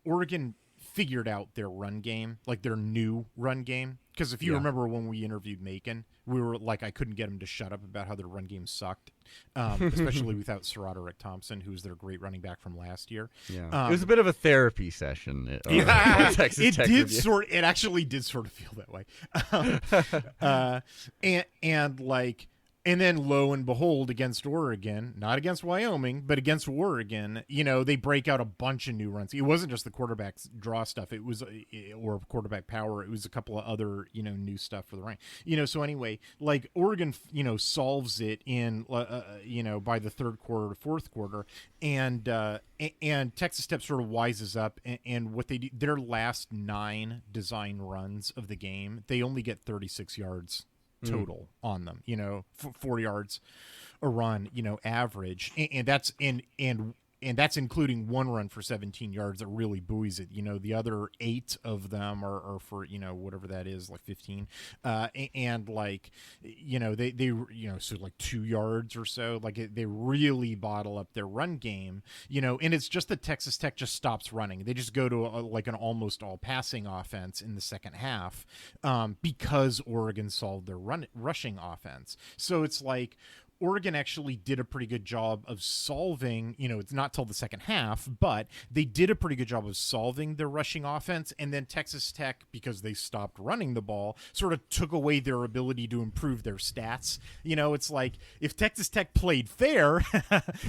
Oregon figured out their run game, like their new run game. Because if you remember when we interviewed Macon, we were like, I couldn't get him to shut up about how their run game sucked, especially without Rick Thompson, who's their great running back from last year. Yeah, it was a bit of a therapy session. It actually did sort of feel that way. And then lo and behold, against Oregon, not against Wyoming, but against Oregon, they break out a bunch of new runs. It wasn't just the quarterback's draw stuff. It was, or quarterback power. It was a couple of other, new stuff for the rank. So anyway, like Oregon, solves it in, by the third quarter to fourth quarter. And Texas Tech sort of wises up. And what they do, their last 9 design runs of the game, they only get 36 yards total on them, 4 yards a run, average, and that's and that's including one run for 17 yards that really buoys it. The other 8 of them are for whatever that is, like 15, and like they so like 2 yards or so. Like they really bottle up their run game, and it's just that Texas Tech just stops running. They just go to like an almost all passing offense in the second half, because Oregon solved their rushing offense. So it's like Oregon actually did a pretty good job of solving, it's not till the second half, but they did a pretty good job of solving their rushing offense. And then Texas Tech, because they stopped running the ball, sort of took away their ability to improve their stats. It's like if Texas Tech played fair,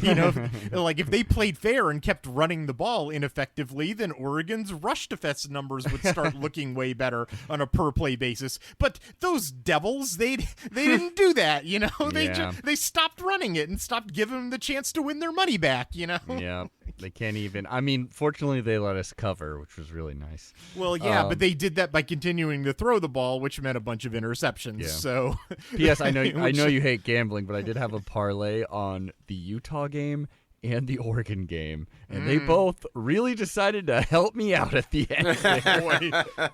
if they played fair and kept running the ball ineffectively, then Oregon's rush defense numbers would start looking way better on a per play basis. But those devils, they didn't do that, they stopped running it and stopped giving them the chance to win their money back, Yeah, they can't even. I mean, fortunately, they let us cover, which was really nice. Well, yeah, but they did that by continuing to throw the ball, which meant a bunch of interceptions. Yeah. So, P.S. I know you hate gambling, but I did have a parlay on the Utah game and the Oregon game, and they both really decided to help me out at the end there.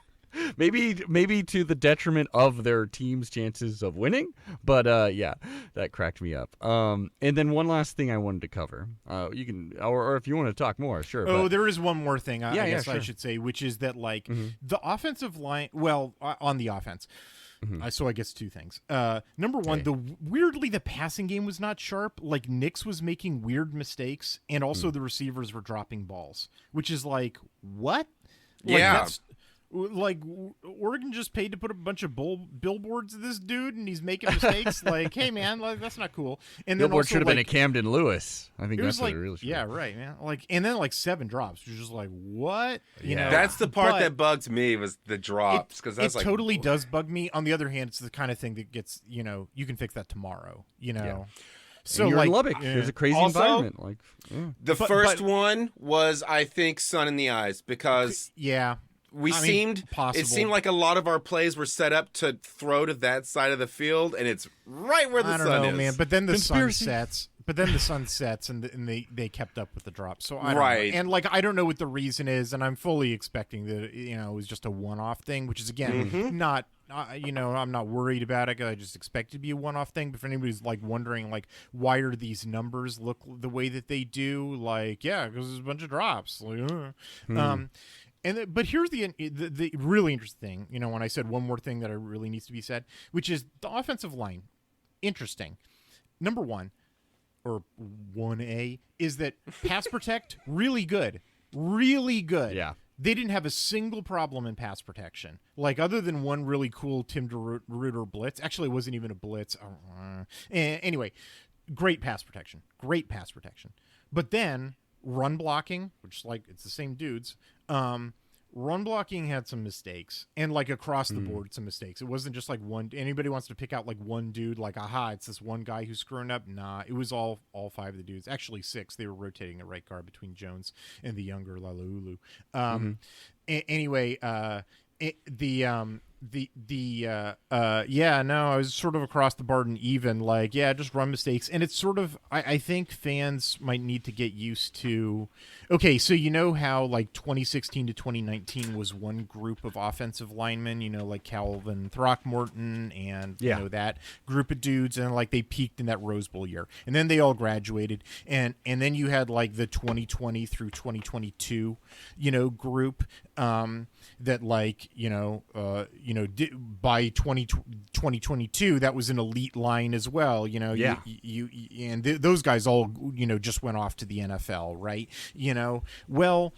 Maybe to the detriment of their team's chances of winning, but that cracked me up. And then one last thing I wanted to cover. You can, or if you want to talk more, sure. Oh, there is one more thing. I guess sure. I should say, which is that the offensive line. Well, on the offense. So I guess 2 things. Number one, weirdly the passing game was not sharp. Like Nix was making weird mistakes, and also the receivers were dropping balls, which is like what? Like Oregon just paid to put a bunch of billboards to this dude, and he's making mistakes. Like, hey man, like, that's not cool. And then billboard should have been a Camden Lewis. I think that's what it really should. Yeah, right, man. Like, and then 7 drops. You're just like, what? That's the part that bugs me was the drops, because that's it totally does bug me. On the other hand, it's the kind of thing that gets you can fix that tomorrow. Yeah. So and you're in Lubbock. There's a crazy environment. The first one was, I think, sun in the eyes, because possible. It seemed like a lot of our plays were set up to throw to that side of the field, and it's right where the sun is. I don't know, man. But then the Conspiracy. sun sets. But then the sun sets, and they kept up with the drop. So I don't Right. know. And like I don't know what the reason is, and I'm fully expecting that it was just a one-off thing, which is again not. I'm not worried about it. I just expect it to be a one-off thing. But if anybody's like wondering, like, why are these numbers look the way that they do? Like, yeah, because there's a bunch of drops. Like, but here's the really interesting thing. When I said one more thing that really needs to be said, which is the offensive line. Interesting. Number one, or 1A, is that pass protect really good. Yeah. They didn't have a single problem in pass protection. Like, other than one really cool Tim DeRuyter blitz. Actually, it wasn't even a blitz. Anyway, great pass protection. But then, run blocking, which, like, it's the same dudes. Run blocking had some mistakes, and like across the board, some mistakes. It wasn't just like one. Anybody wants to pick out like one dude, like, aha, it's this one guy who's screwing up. Nah, it was all five of the dudes. Actually, six. They were rotating at right guard between Jones and the younger Lalaulu. Anyway, I was sort of across the board and even, like, just run mistakes. And it's sort of, I think fans might need to get used to, okay, so how like 2016 to 2019 was one group of offensive linemen, like Calvin Throckmorton and that group of dudes, and like they peaked in that Rose Bowl year, and then they all graduated, and then you had like the 2020 through 2022 group that, like, by 2022 that was an elite line as well. Those guys all just went off to the NFL, right? Well,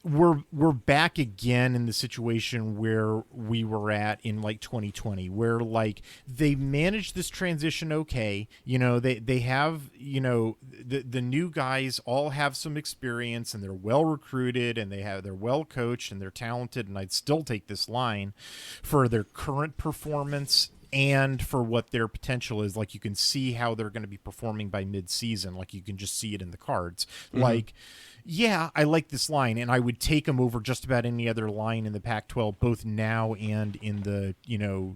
we're back again in the situation where we were at in like 2020, where like they managed this transition okay. They have the new guys all have some experience, and they're well recruited, and they're well coached, and they're talented, and I'd still take this line for their current performance and for what their potential is. Like, you can see how they're going to be performing by mid-season. Like, you can just see it in the cards. Like, yeah, I like this line, and I would take them over just about any other line in the Pac-12, both now and in the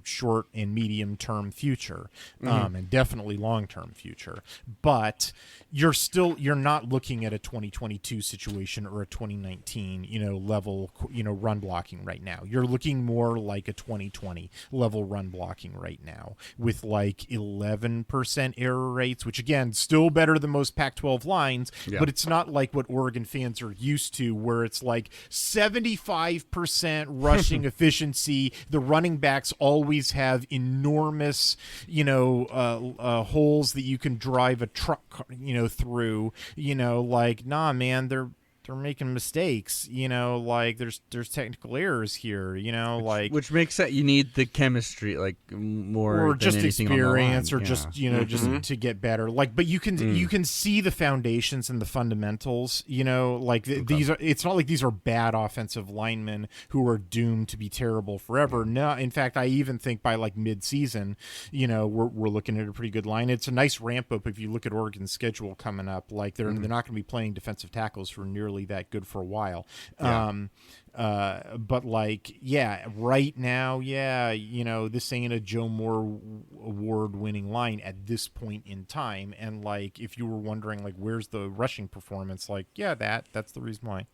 short and medium term future, and definitely long term future. But you're not looking at a 2022 situation or a 2019 level run blocking right now. You're looking more like a 2020 level run blocking right now, with like 11% error rates, which again still better than most Pac-12 lines, but it's not like what Oregon fans are used to, where it's like 75% rushing efficiency. The running backs always have enormous, holes that you can drive a truck, through. Like, nah, man, they're making mistakes. Like there's technical errors here. Which makes that you need the chemistry, like, more or than just anything experience, on or the line. just to get better. Like, but you can see the foundations and the fundamentals. Like these are. It's not like these are bad offensive linemen who are doomed to be terrible forever. No, in fact, I even think by like mid-season, we're looking at a pretty good line. It's a nice ramp up if you look at Oregon's schedule coming up. Like they're not going to be playing defensive tackles for nearly that good for a while. But like, right now, this ain't a Joe Moore award winning line at this point in time. And like, if you were wondering like, where's the rushing performance? Like, that's the reason why.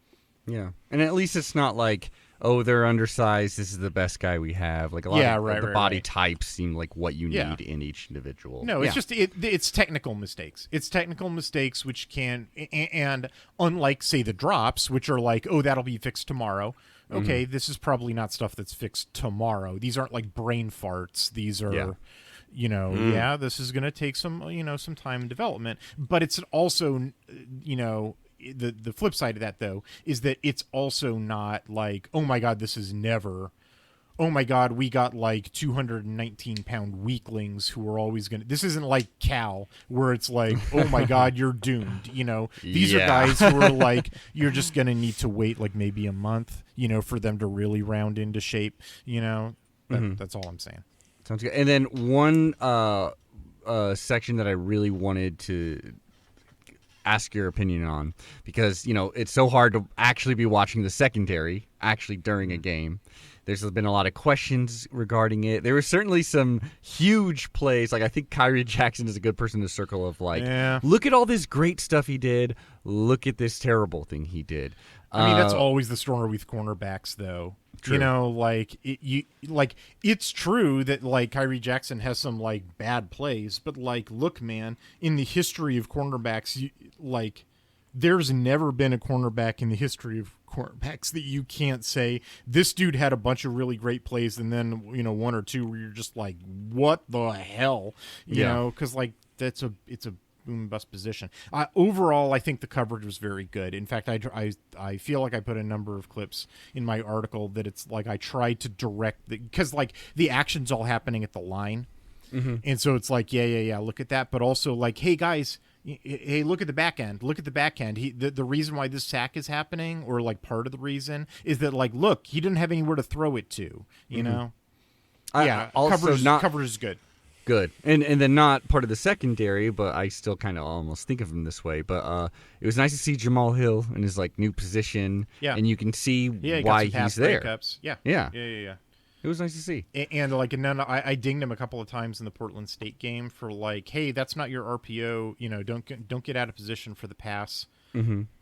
Yeah. And at least it's not like, oh, they're undersized, this is the best guy we have. Like, a lot of the body types seem like what you need in each individual. No, it's just it's technical mistakes. It's technical mistakes which can, and unlike, say, the drops, which are like, oh, that'll be fixed tomorrow. Okay, this is probably not stuff that's fixed tomorrow. These aren't like brain farts. These are this is going to take some some time and development, but it's also the flip side of that, though, is that it's also not like, oh my God, this is never, oh my God, we got like 219-pound weaklings who are always going to, this isn't like Cal, where it's like, oh my God, you're doomed. These are guys who are like, you're just going to need to wait like maybe a month, for them to really round into shape, that's all I'm saying. Sounds good. And then one section that I really wanted to ask your opinion on, because it's so hard to actually be watching the secondary during a game. There's been a lot of questions regarding it. There were certainly some huge plays. Like, I think Kyrie Jackson is a good person to circle of, like, look at all this great stuff he did. Look at this terrible thing he did. I mean, that's always the story with cornerbacks, though. True. It's true that, like, Kyrie Jackson has some, like, bad plays, but, like, look, man, in the history of cornerbacks, there's never been a cornerback in the history of cornerbacks that you can't say this dude had a bunch of really great plays, and then one or two where you're just like, what the hell, you know? Because like it's a boom bust position. Overall, I think the coverage was very good. In fact, I feel like I put a number of clips in my article that it's like I tried to direct because like the action's all happening at the line, and so it's like yeah, look at that, but also like, hey guys. Hey, look at the back end. Look at the back end. The reason why this sack is happening, or like part of the reason, is that like, look, he didn't have anywhere to throw it to. You know. Coverage is good. Good, and then not part of the secondary, but I still kind of almost think of him this way. But it was nice to see Jamal Hill in his like new position. Yeah, and you can see why he's there. Breakups. Yeah. It was nice to see. And then I dinged him a couple of times in the Portland State game for like, hey, that's not your RPO. Don't get out of position for the pass.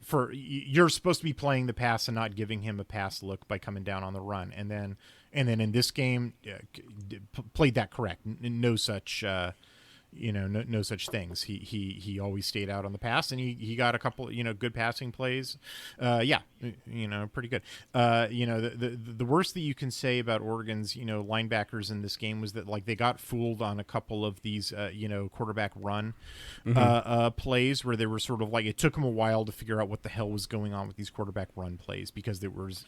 For you're supposed to be playing the pass and not giving him a pass look by coming down on the run. And then in this game, played that correct. No such. No such things. He always stayed out on the pass, and he got a couple, good passing plays. Pretty good. The worst that you can say about Oregon's, linebackers in this game was that like they got fooled on a couple of these, quarterback run plays where they were sort of like, it took them a while to figure out what the hell was going on with these quarterback run plays because it was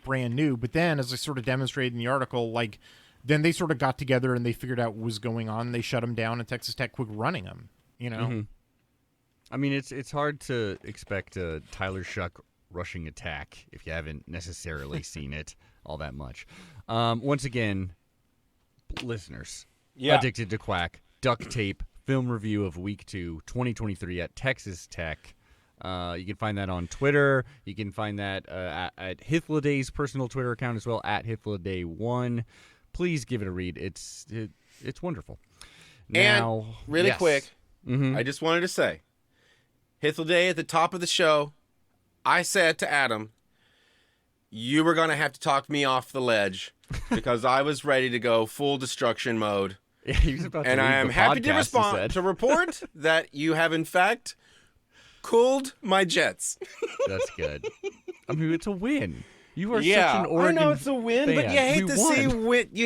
brand new. But then, as I sort of demonstrated in the article, like. Then they sort of got together and they figured out what was going on. They shut him down, and Texas Tech quit running him. I mean, it's hard to expect a Tyler Shuck rushing attack if you haven't necessarily seen it all that much. Once again, listeners, Addicted to Quack, duct tape film review of Week 2, 2023 at Texas Tech. You can find that on Twitter. You can find that at Hythloday's personal Twitter account as well, at Hythloday1. Please give it a read. It's wonderful. Now, and really quick, I just wanted to say, Hythloday at the top of the show, I said to Adam, you were going to have to talk me off the ledge because I was ready to go full destruction mode. Yeah, he was about to and I am happy to report that you have, in fact, cooled my jets. That's good. I mean, it's a win. You are such an Oregon I know it's a win, fan. but you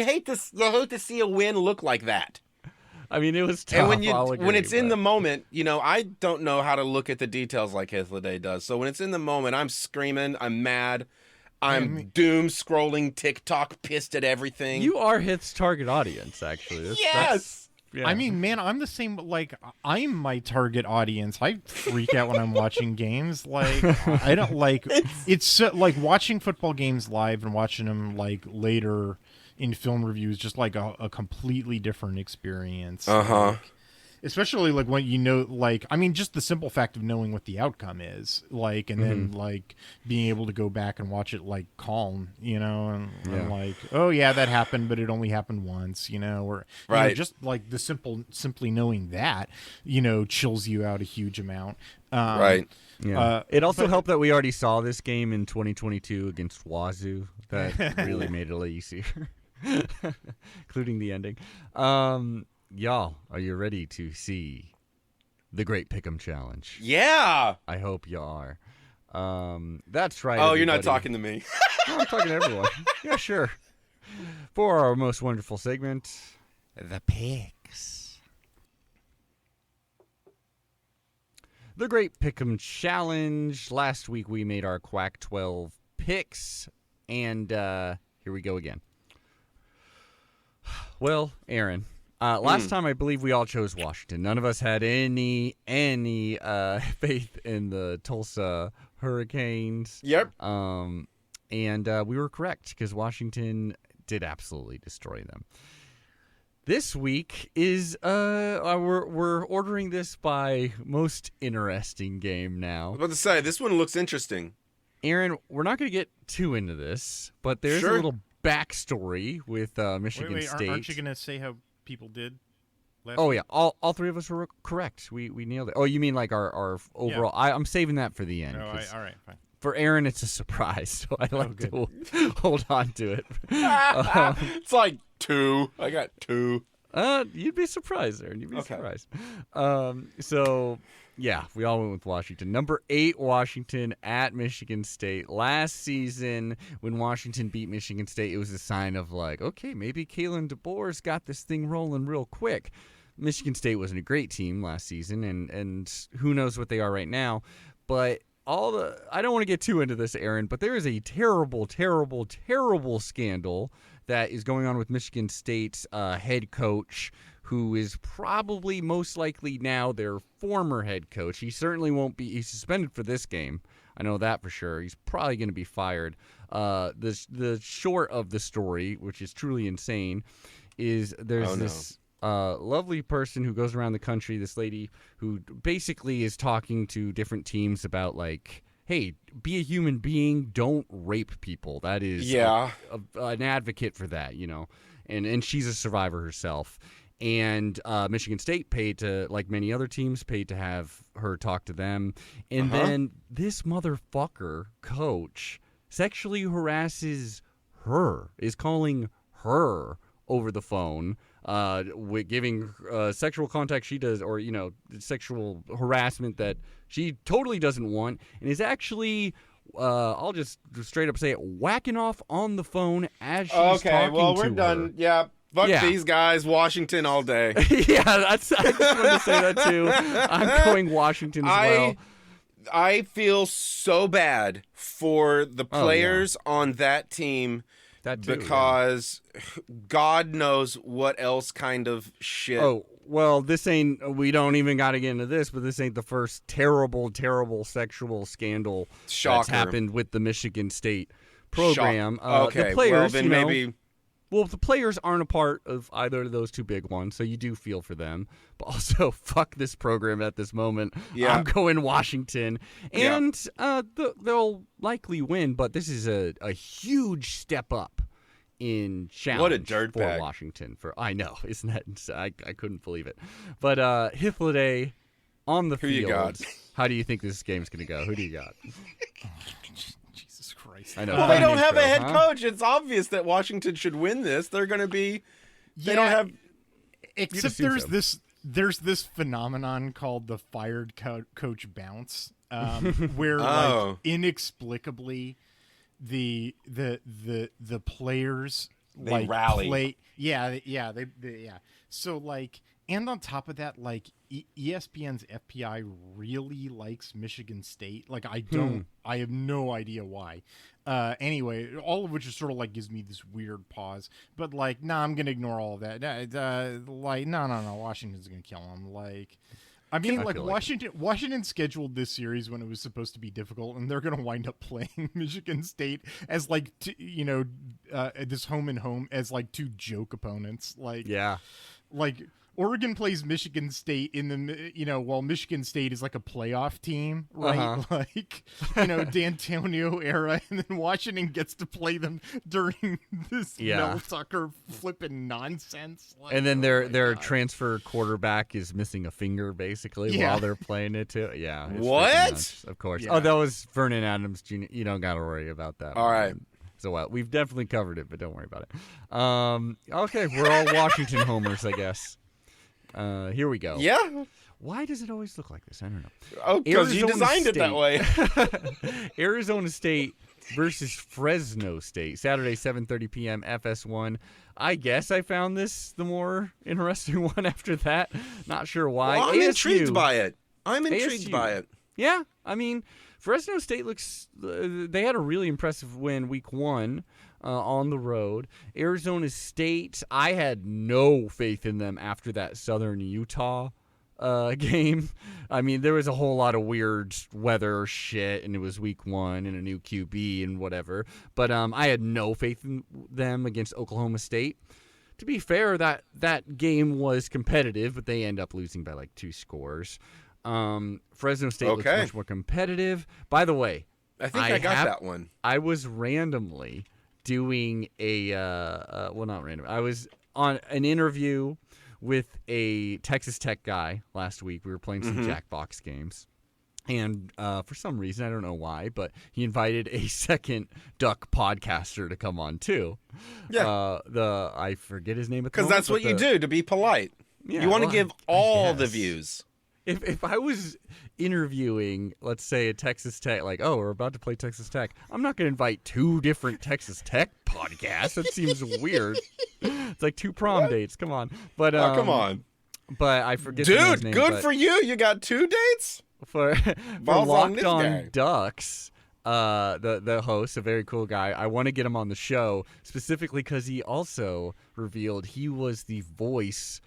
hate to see a win look like that. I mean, it was tough. And when it's in the moment, I don't know how to look at the details like Hythloday does. So when it's in the moment, I'm screaming, I'm mad, I'm doom scrolling TikTok, pissed at everything. You are Hith's target audience, actually. Yes. Yeah. I mean, man, I'm the same. Like, I'm my target audience. I freak out when I'm watching games. Like, I don't like. It's so, like watching football games live and watching them like later in film reviews. Just like a completely different experience. Like, especially like when like, I mean, just the simple fact of knowing what the outcome is, like, and then like being able to go back and watch it like calm, and like, oh yeah, that happened, but it only happened once, or just like the simply knowing that, chills you out a huge amount. Right. Yeah. It also helped that we already saw this game in 2022 against Wazoo. That really made it a little easier, including the ending. Y'all, are you ready to see the Great Pick'em Challenge? Yeah. I hope you are. That's right. Oh, everybody. You're not talking to me. No, I'm talking to everyone. Yeah, sure. For our most wonderful segment, the picks. The Great Pick'em Challenge. Last week we made our Quack 12 picks, and here we go again. Well, Aaron, last time I believe we all chose Washington. None of us had any faith in the Tulsa Hurricanes. Yep. And we were correct because Washington did absolutely destroy them. This week is we're ordering this by most interesting game I now. was about to say, this one looks interesting. Aaron, we're not going to get too into this, but there's a little backstory with Michigan State. Aren't you going to say how people did? Oh yeah, all three of us were correct. We nailed it. Oh, you mean like our overall? Yeah. I'm saving that for the end. All right, fine. For Aaron, it's a surprise, so I like to hold on to it. It's like 2. I got 2. You'd be surprised, Aaron. You'd be surprised. So yeah, we all went with Washington. Number 8, Washington at Michigan State. Last season, when Washington beat Michigan State, it was a sign of like, okay, maybe Kalen DeBoer's got this thing rolling real quick. Michigan State wasn't a great team last season, and who knows what they are right now. But I don't want to get too into this, Aaron, but there is a terrible, terrible, terrible scandal that is going on with Michigan State's head coach, who is probably most likely now their former head coach. He certainly won't be. He's suspended for this game. I know that for sure. He's probably going to be fired. The short of the story, which is truly insane, is there's this lovely person who goes around the country, this lady who basically is talking to different teams about like, hey, be a human being, don't rape people. That is an advocate for that, you know, and she's a survivor herself. And Michigan State paid to, like many other teams, paid to have her talk to them. And then this motherfucker coach sexually harasses her, is calling her over the phone, with giving sexual contact she does, or, you know, sexual harassment that she totally doesn't want, and is actually, I'll just straight up say it, whacking off on the phone as she's talking to her. Okay, well, we're done. Yeah. Fuck these guys, Washington all day. Yeah, I just wanted to say that too. I'm going Washington as well. I feel so bad for the players on that team. That too, because God knows what else kind of shit. Oh, well, we don't even got to get into this, but this ain't the first terrible, terrible sexual scandal that's happened with the Michigan State program. Okay, the players, well, then maybe... Well, the players aren't a part of either of those two big ones, so you do feel for them. But also, fuck this program at this moment. Yeah. I'm going Washington. And they'll likely win, but this is a huge step up in challenge what a dirtbag for Washington. I know, isn't that insane? I couldn't believe it. But Hythloday on the field. Who you got? How do you think this game's going to go? Who do you got? Jesus Christ. I know. Well, they don't have a head coach. It's obvious that Washington should win this. They're going to be... They don't have... Except there's this phenomenon called the fired coach bounce, where like inexplicably the players they like rally. They so like, and on top of that, like ESPN's FPI really likes Michigan State. Like I have no idea why. Anyway, all of which is sort of like gives me this weird pause. But like, I'm gonna ignore all of that. Like, no, Washington's gonna kill them. Like, I mean, like Washington scheduled this series when it was supposed to be difficult, and they're gonna wind up playing Michigan State as like this home and home as like two joke opponents. Like, like. Oregon plays Michigan State in the, while Michigan State is like a playoff team, right? Like, D'Antonio era, and then Washington gets to play them during this Mel Tucker flipping nonsense. Like, and then their transfer quarterback is missing a finger, basically, while they're playing it, too. Yeah. What? Of course. Yeah. Oh, that was Vernon Adams Jr. You don't got to worry about that. All right. So we've definitely covered it, but don't worry about it. Okay, we're all Washington homers, I guess. Here we go. Yeah. Why does it always look like this? I don't know. Oh, because you designed it that way. Arizona State versus Fresno State. Saturday, 7:30 p.m. FS1. I guess I found this the more interesting one after that. Not sure why. Well, I'm intrigued by it. Yeah, I mean, Fresno State looks... they had a really impressive win week 1. On the road. Arizona State, I had no faith in them after that Southern Utah game. I mean, there was a whole lot of weird weather shit, and it was week 1 and a new QB and whatever. But I had no faith in them against Oklahoma State. to be fair, that game was competitive, but they end up losing by like 2 scores. Fresno State looks much more competitive. By the way, I think I got that one. I was randomly doing not random. I was on an interview with a Texas Tech guy last week. We were playing some Jackbox games. And for some reason, I don't know why, but he invited a second Duck podcaster to come on too. Yeah. I forget his name. Because that's what you do to be polite. Yeah, you want to give all the views. If I was interviewing, let's say, a Texas Tech, like, oh, we're about to play Texas Tech, I'm not going to invite 2 different Texas Tech podcasts. That seems weird. It's like 2 prom dates. Come on. But come on. But I forget the guy's name. Dude, good for you. You got 2 dates? For Balls Locked on On Ducks, the host, a very cool guy, I want to get him on the show specifically because he also revealed he was the voice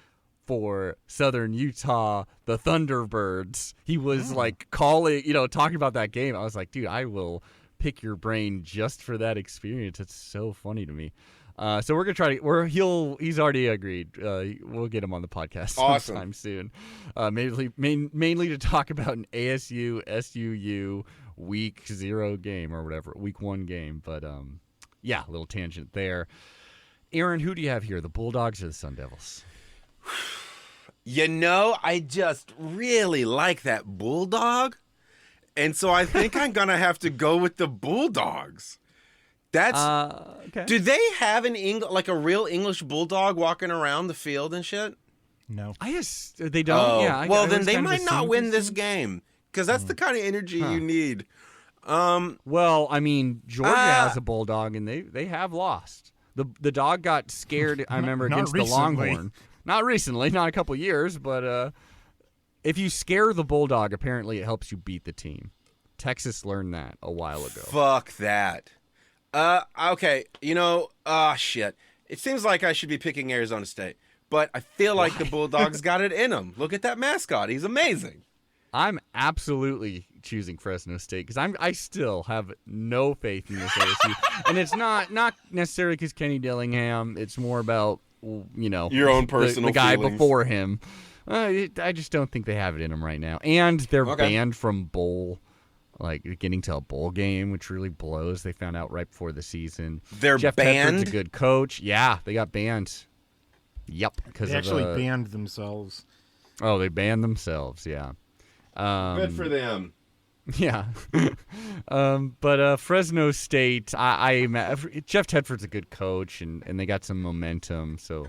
for Southern Utah, the Thunderbirds. He was like calling, talking about that game. I was like, dude, I will pick your brain just for that experience. It's so funny to me. So we're gonna try to. He's already agreed. We'll get him on the podcast sometime soon. Mainly to talk about an ASU SUU week 0 game or whatever, week 1 game. But yeah, a little tangent there. Aaron, who do you have here? The Bulldogs or the Sun Devils? I just really like that Bulldog, and so I think I'm gonna have to go with the Bulldogs. That's okay. Do they have a real English bulldog walking around the field and shit? No. I guess they don't. Oh. Yeah. Well, then they might not win this game because that's the kind of energy you need. Well, I mean, Georgia has a bulldog, and they have lost. The dog got scared. I remember against the Longhorn. Not recently, not a couple years, but if you scare the bulldog, apparently it helps you beat the team. Texas learned that a while ago. Fuck that. Okay, shit. It seems like I should be picking Arizona State, but I feel like the Bulldogs got it in them. Look at that mascot. He's amazing. I'm absolutely choosing Fresno State because I still have no faith in this ASU. And it's not necessarily because Kenny Dillingham. It's more about, your own personal the guy feelings. before him. I just don't think they have it in them right now. And they're banned from bowl. Like getting to a bowl game, which really blows. They found out right before the season. They're Jeff banned? Tedford's a good coach. Yeah, they got banned. Yep, because They actually banned themselves. Oh, they banned themselves. Yeah. Good for them. Yeah. But Fresno State, Jeff Tedford's a good coach, and they got some momentum. So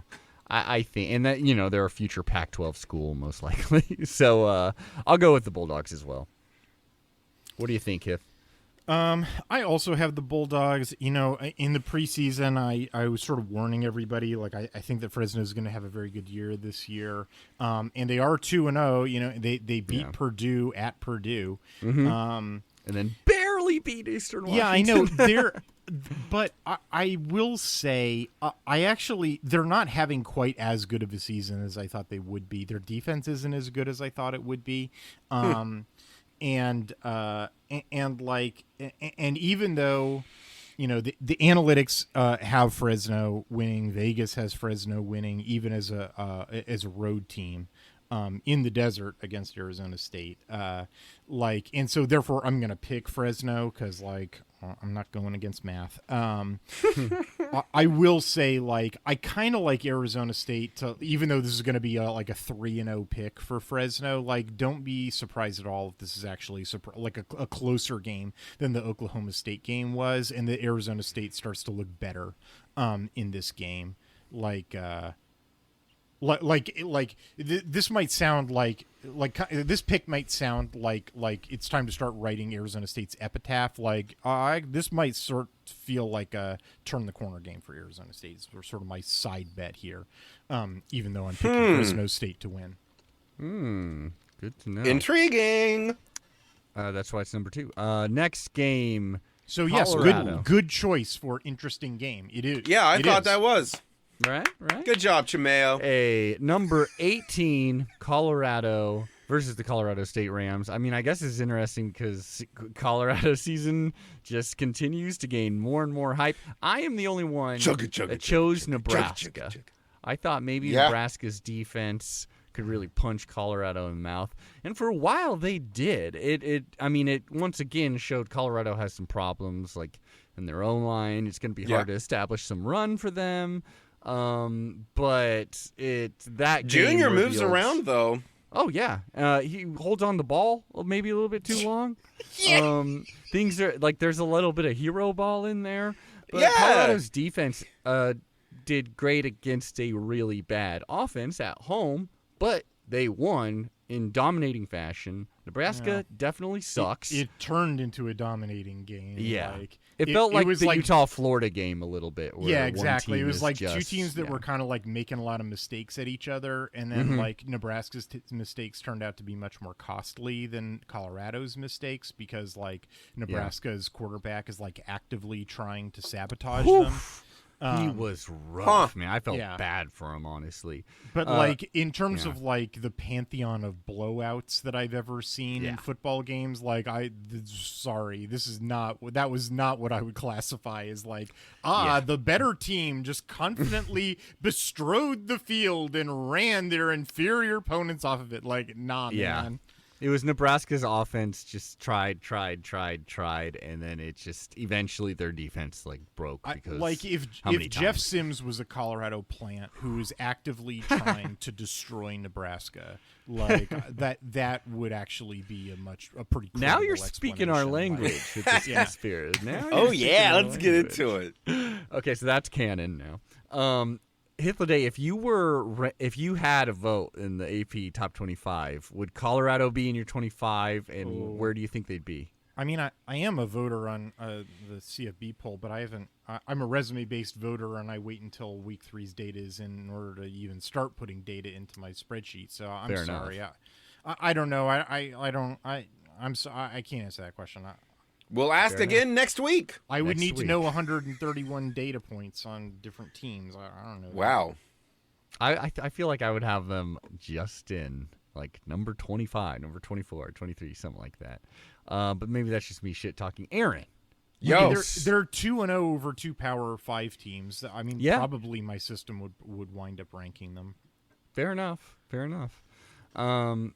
I think, and that they're a future Pac-12 school most likely. So I'll go with the Bulldogs as well. What do you think, Hith? I also have the Bulldogs. In the preseason, I was sort of warning everybody. Like, I think that Fresno is going to have a very good year this year. And they are 2-0. They beat Purdue at Purdue. Mm-hmm. And then barely beat Eastern Washington. Yeah, I know. But I will say, they're not having quite as good of a season as I thought they would be. Their defense isn't as good as I thought it would be. And even though the analytics have Fresno winning, Vegas has Fresno winning, even as a road team in the desert against Arizona State, and so therefore I'm gonna pick Fresno because I'm not going against math. I will say, I kind of like Arizona State to, even though this is going to be a 3-0 pick for Fresno. Don't be surprised at all if this is actually a closer game than the Oklahoma State game was, and the Arizona State starts to look better in this game. This might sound like this pick might sound like it's time to start writing Arizona State's epitaph. This might feel like a turn the corner game for Arizona State. It's sort of my side bet here, even though I'm picking Fresno State to win. Good to know. Intriguing. That's why it's number 2. Next game. So Colorado. yes, good choice for interesting game. It is. Yeah, I thought that was. Right. Good job, Chimeo. A number 18 Colorado versus the Colorado State Rams. I mean, I guess it's interesting because Colorado season just continues to gain more and more hype. I am the only one that chose Nebraska. I thought maybe Yeah. Nebraska's defense could really punch Colorado in the mouth, and for a while they did. It once again showed Colorado has some problems, like in their own line. It's going to be hard to establish some run for them. But that Junior game moves revealed- around though. Oh yeah, he holds on the ball maybe a little bit too long. Things are like there's a little bit of hero ball in there. But Yeah. Colorado's defense did great against a really bad offense at home, but they won in dominating fashion. Nebraska definitely sucks. It turned into a dominating game. Yeah. Like, it felt like was the Utah-Florida game a little bit. Where Yeah, one exactly. It team was is like two just- teams that yeah. were kind of like making a lot of mistakes at each other, and then like Nebraska's mistakes turned out to be much more costly than Colorado's mistakes because like Nebraska's quarterback is like actively trying to sabotage them. He was rough, man. I felt yeah. bad for him, honestly. But like in terms yeah. of like the pantheon of blowouts that I've ever seen in football games, like sorry, that was not what I would classify as like the better team just confidently bestrode the field and ran their inferior opponents off of it. Like, man. It was Nebraska's offense just tried, and then it just eventually their defense like broke because if Jeff Sims was a Colorado plant who was actively trying to destroy Nebraska, like that would actually be a pretty now you're credible speaking our explanation. language with this conspiracy. Now Oh you're speaking yeah, our let's get language. into it. Okay, so that's canon now. Hythloday, if you had a vote in the AP top 25, would Colorado be in your 25, and where do you think they'd be? I mean, I am a voter on the CFB poll, but I'm a resume-based voter, and I wait until week 3's data is in order to even start putting data into my spreadsheet. So I'm Fair sorry. I don't know. I can't answer that question. We'll ask again next week. I would Next need week. to know 131 data points on different teams. I don't know. Wow. I feel like I would have them just in like number 25, number 24, 23, something like that. But maybe that's just me shit talking. Aaron. Yo. They're 2-0 over 2 Power 5 teams. I mean, probably my system would wind up ranking them. Fair enough. Aaron,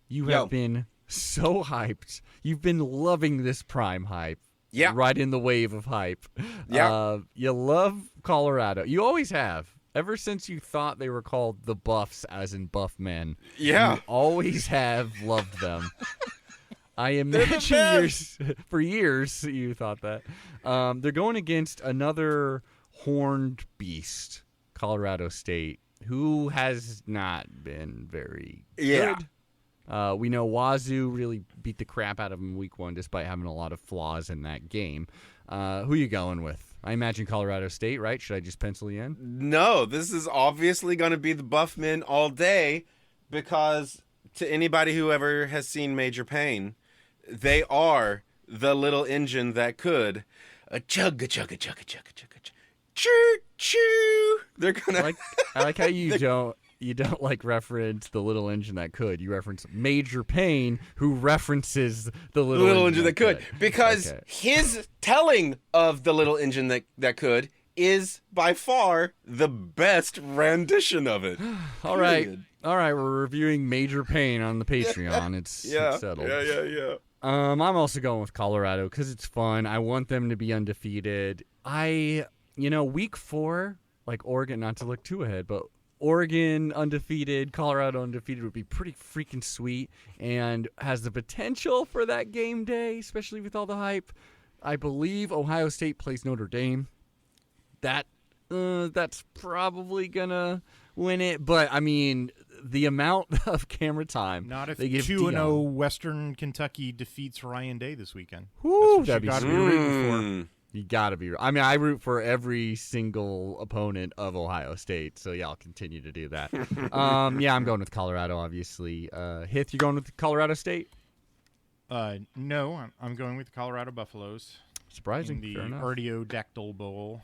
you have been so hyped. You've been loving this prime hype. Yeah. Right in the wave of hype. Yeah. You love Colorado. You always have. Ever since you thought they were called the Buffs, as in buff men. Yeah. You always have loved them. I the imagine for years you thought that. They're going against another horned beast, Colorado State, who has not been very good. We know Wazoo really beat the crap out of them in week 1 despite having a lot of flaws in that game. Who are you going with? I imagine Colorado State, right? Should I just pencil you in? No, this is obviously going to be the buff men all day because to anybody who ever has seen Major Payne, they are the little engine that could chugga chugga chugga chugga chugga choo choo. They're gonna. I like how you don't like reference the little engine that could. You reference Major Payne, who references the little engine that could. Because his telling of the little engine that could is by far the best rendition of it. All right, we're reviewing Major Payne on the Patreon. It's settled. Yeah. I'm also going with Colorado because it's fun. I want them to be undefeated. Week 4, like Oregon, not to look too ahead, but Oregon undefeated, Colorado undefeated would be pretty freaking sweet and has the potential for that game day, especially with all the hype. I believe Ohio State plays Notre Dame. That's probably gonna win it, but I mean the amount of camera time. Not if they give 2-0 Western Kentucky defeats Ryan Day this weekend. Woo, That's what you got to be rooting for. You gotta be. I mean, I root for every single opponent of Ohio State, so yeah, I'll continue to do that. I'm going with Colorado, obviously. Hith, you going with Colorado State? No, I'm going with the Colorado Buffaloes. Surprising. In Fair the enough. Artiodactyl Bowl.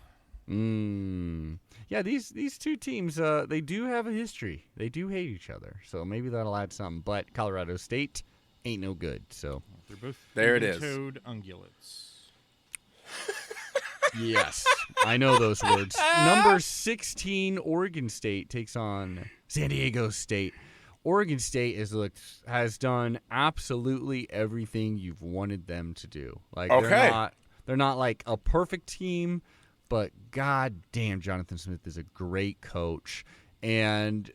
Yeah, these two teams, they do have a history. They do hate each other, so maybe that'll add something. But Colorado State ain't no good. So They're both there it is. toed ungulates. Yes, I know those words. Number 16, Oregon State takes on San Diego State. Oregon State has done absolutely everything you've wanted them to do. Like they're not like a perfect team, but god damn, Jonathan Smith is a great coach, and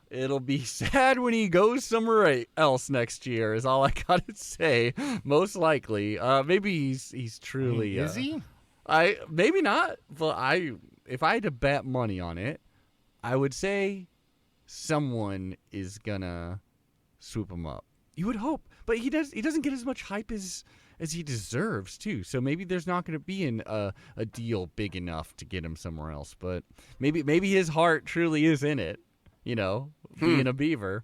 it'll be sad when he goes somewhere else next year. Is all I gotta say. Most likely, maybe he's truly is he? Maybe not, but if I had to bet money on it, I would say someone is gonna swoop him up. You would hope, but he doesn't get as much hype as he deserves too. So maybe there's not going to be a deal big enough to get him somewhere else. But maybe his heart truly is in it, being a Beaver.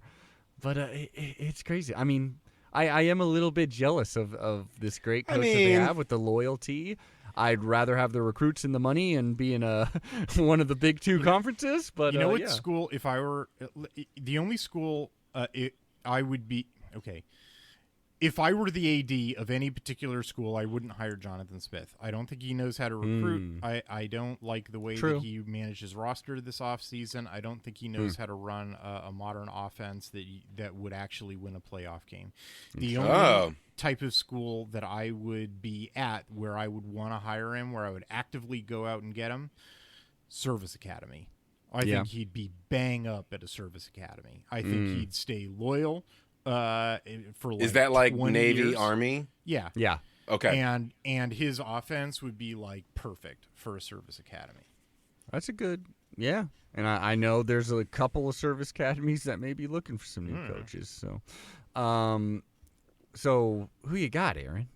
But it's crazy. I mean, I am a little bit jealous of this great coach that they have with the loyalty. I'd rather have the recruits and the money and be in one of the big two conferences. But you know what school? If I were the only school, I would be okay. If I were the AD of any particular school, I wouldn't hire Jonathan Smith. I don't think he knows how to recruit. I don't like the way that he managed his roster this offseason. I don't think he knows how to run a modern offense that would actually win a playoff game. The only type of school that I would be at where I would want to hire him, where I would actively go out and get him, Service Academy. I think he'd be bang up at a Service Academy. I think he'd stay loyal. For like is that like 20 Navy, years. Army? Yeah. Okay. And his offense would be like perfect for a Service Academy. That's a good, yeah. And I know there's a couple of service academies that may be looking for some new coaches. So who you got, Aaron?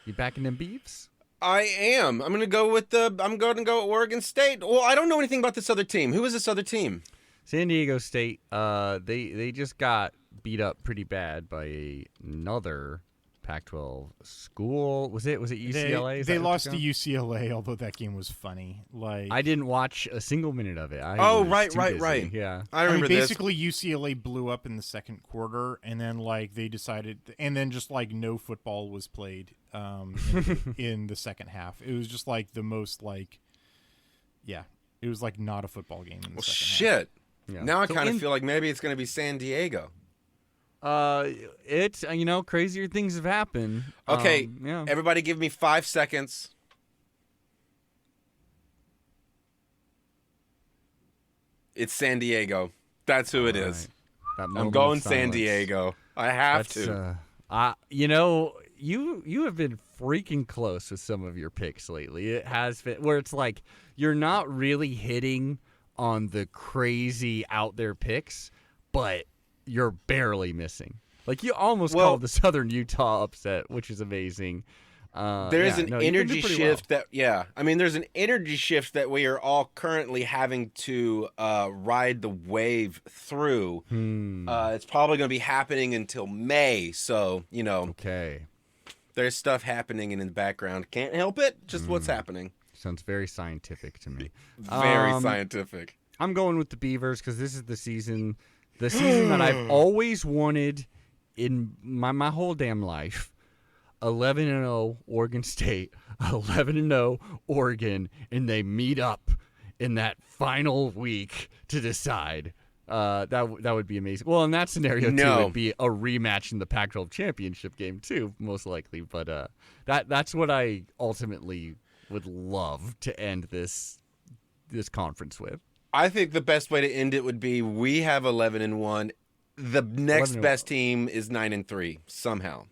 You backing them Beavs? I am. I'm going to go with Oregon State. Well, I don't know anything about this other team. Who is this other team? San Diego State. They just got beat up pretty bad by another Pac-12 school. Was it UCLA? They lost to UCLA, although that game was funny. Like I didn't watch a single minute of it. Right. Yeah, I remember this. Basically, UCLA blew up in the second quarter, and then they decided, and then just no football was played in the second half. It was just the most it was not a football game in the second half. Yeah. Now I kind of feel like maybe it's going to be San Diego. It's crazier things have happened. Okay, everybody give me 5 seconds. It's San Diego. That's who it is. I'm going San Diego. I have to. You have been freaking close with some of your picks lately. It has been where it's like you're not really hitting on the crazy out there picks, but you're barely missing. Like you almost called the Southern Utah upset, which is amazing. There's an energy shift there's an energy shift that we are all currently having to ride the wave through. It's probably going to be happening until May, so Okay. There's stuff happening in the background. Can't help it. Just what's happening. Sounds very scientific to me. Very scientific. I'm going with the Beavers because this is the season that I've always wanted in my whole damn life. 11-0 Oregon State, 11-0 Oregon, and they meet up in that final week to decide. That would be amazing. Well, in that scenario too, it'd be a rematch in the Pac-12 championship game too, most likely. But that's what I ultimately would love to end this conference with. I think the best way to end it would be we have 11-1. The next best team is 9-3 somehow.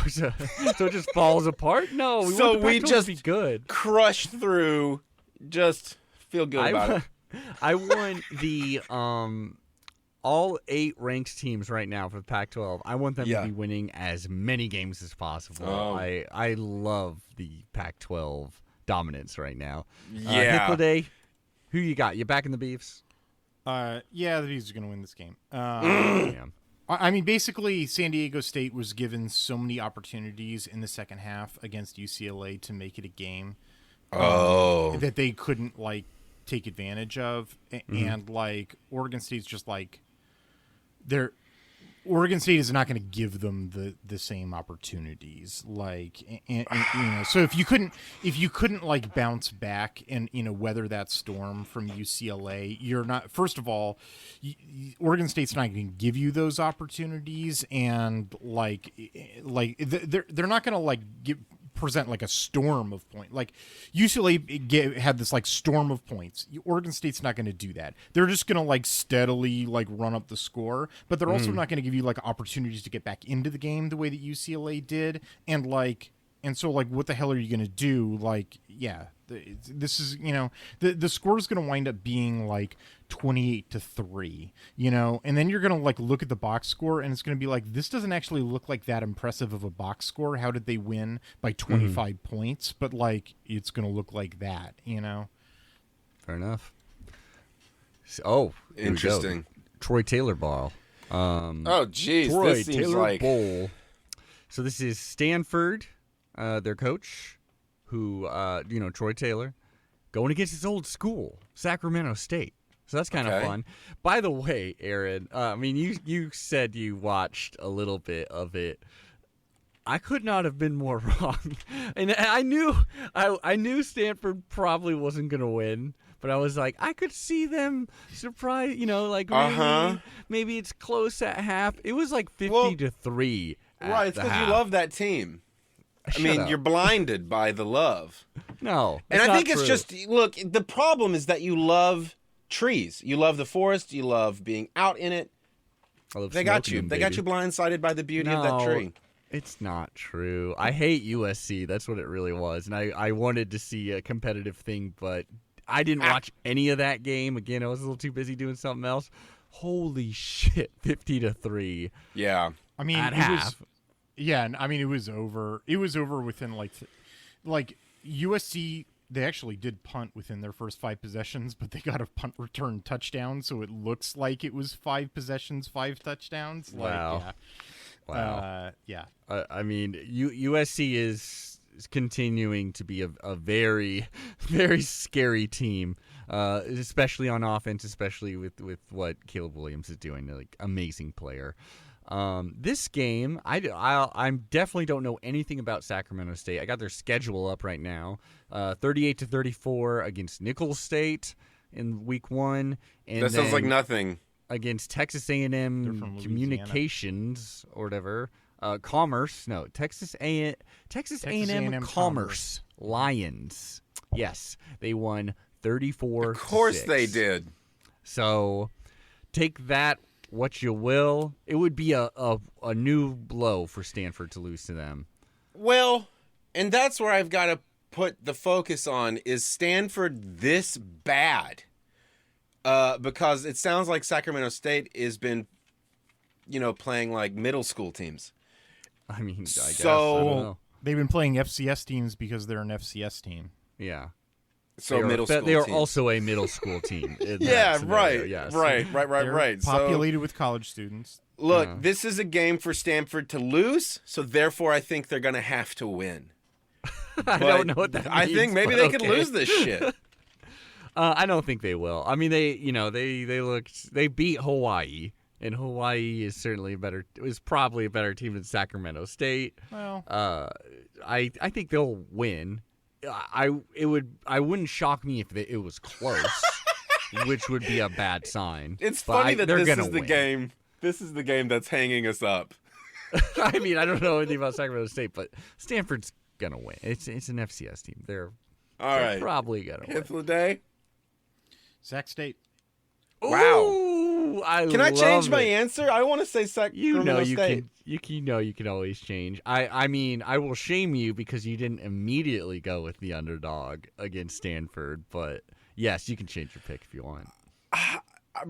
So it just falls apart? No, we just be good. Crush through. Just feel good about it. I want the all 8 ranked teams right now for the Pac-12. I want them to be winning as many games as possible. I love the Pac-12 dominance right now. Hythloday, who you got? You backing the Beavs? The Beavs are going to win this game. I mean, basically, San Diego State was given so many opportunities in the second half against UCLA to make it a game that they couldn't, take advantage of. And, Oregon State's just, Oregon State is not going to give them the same opportunities. Like, and, so if you couldn't like bounce back and weather that storm from UCLA, you're not. First of all, Oregon State's not going to give you those opportunities, and like they're not going to like present like a storm of points. Like UCLA had this like storm of points. Oregon State's not going to do that. They're just going to like steadily like run up the score, but they're also not going to give you like opportunities to get back into the game the way that UCLA did. And so like, what the hell are you going to do? Like, yeah, this is, the score is going to wind up being like 28-3, and then you're going to like look at the box score and it's going to be like, this doesn't actually look like that impressive of a box score. How did they win by 25 points? But like, it's going to look like that, Fair enough. Oh, interesting. Troy Taylor Ball. Oh, geez. Troy This seems Taylor like... Bowl. So this is Stanford, their coach, who, Troy Taylor, going against his old school, Sacramento State. So that's kind of fun. By the way, Aaron, you said you watched a little bit of it. I could not have been more wrong. And I knew Stanford probably wasn't going to win, but I was like, I could see them surprise, maybe it's close at half. It was like 50-3. Right, it's because you love that team. You're blinded by the love. No, and I think it's just, look, the problem is that you love trees. You love the forest. You love being out in it. They got you. They got you blindsided by the beauty of that tree. It's not true. I hate USC. That's what it really was. And I wanted to see a competitive thing, but I didn't watch any of that game. Again, I was a little too busy doing something else. Holy shit, 50-3. Yeah. At half. It was over. It was over within like USC. They actually did punt within their first 5 possessions, but they got a punt return touchdown, so it looks like it was 5 possessions, 5 touchdowns. Wow. Wow. USC is continuing to be a very, very scary team, especially on offense, especially with what Caleb Williams is doing. Like, amazing player. This game, I definitely don't know anything about Sacramento State. I got their schedule up right now. 38-34 against Nicholls State in week 1. And that sounds like nothing. Against Texas A&M Communications or whatever. Texas A&M Commerce Lions. Yes, they won 34-6. Of course they did. So take that what you will. It would be a new blow for Stanford to lose to them. Well, and that's where I've got to put the focus on, is Stanford this bad? Because it sounds like Sacramento State has been, playing like middle school teams. I guess. So, I don't know. They've been playing FCS teams because they're an FCS team. Yeah. So middle school They are teams. also a middle school team. Yeah, right. Yes. Right. They're populated with college students. Look, this is a game for Stanford to lose, so therefore I think they're going to have to win. I don't know what that means. I think maybe they could lose this shit. I don't think they will. They beat Hawaii, and Hawaii is certainly probably a better team than Sacramento State. Well, I think they'll win. I wouldn't shock me if it was close, which would be a bad sign. It's funny that this is the win. game. This is the game that's hanging us up. I don't know anything about Sacramento State, but Stanford's gonna win. It's an FCS team. They're probably gonna win. Hythloday? Sac State. Wow. Ooh, Can I change my answer? I want to say Sacramento State. You can always change. I will shame you because you didn't immediately go with the underdog against Stanford, but yes, you can change your pick if you want.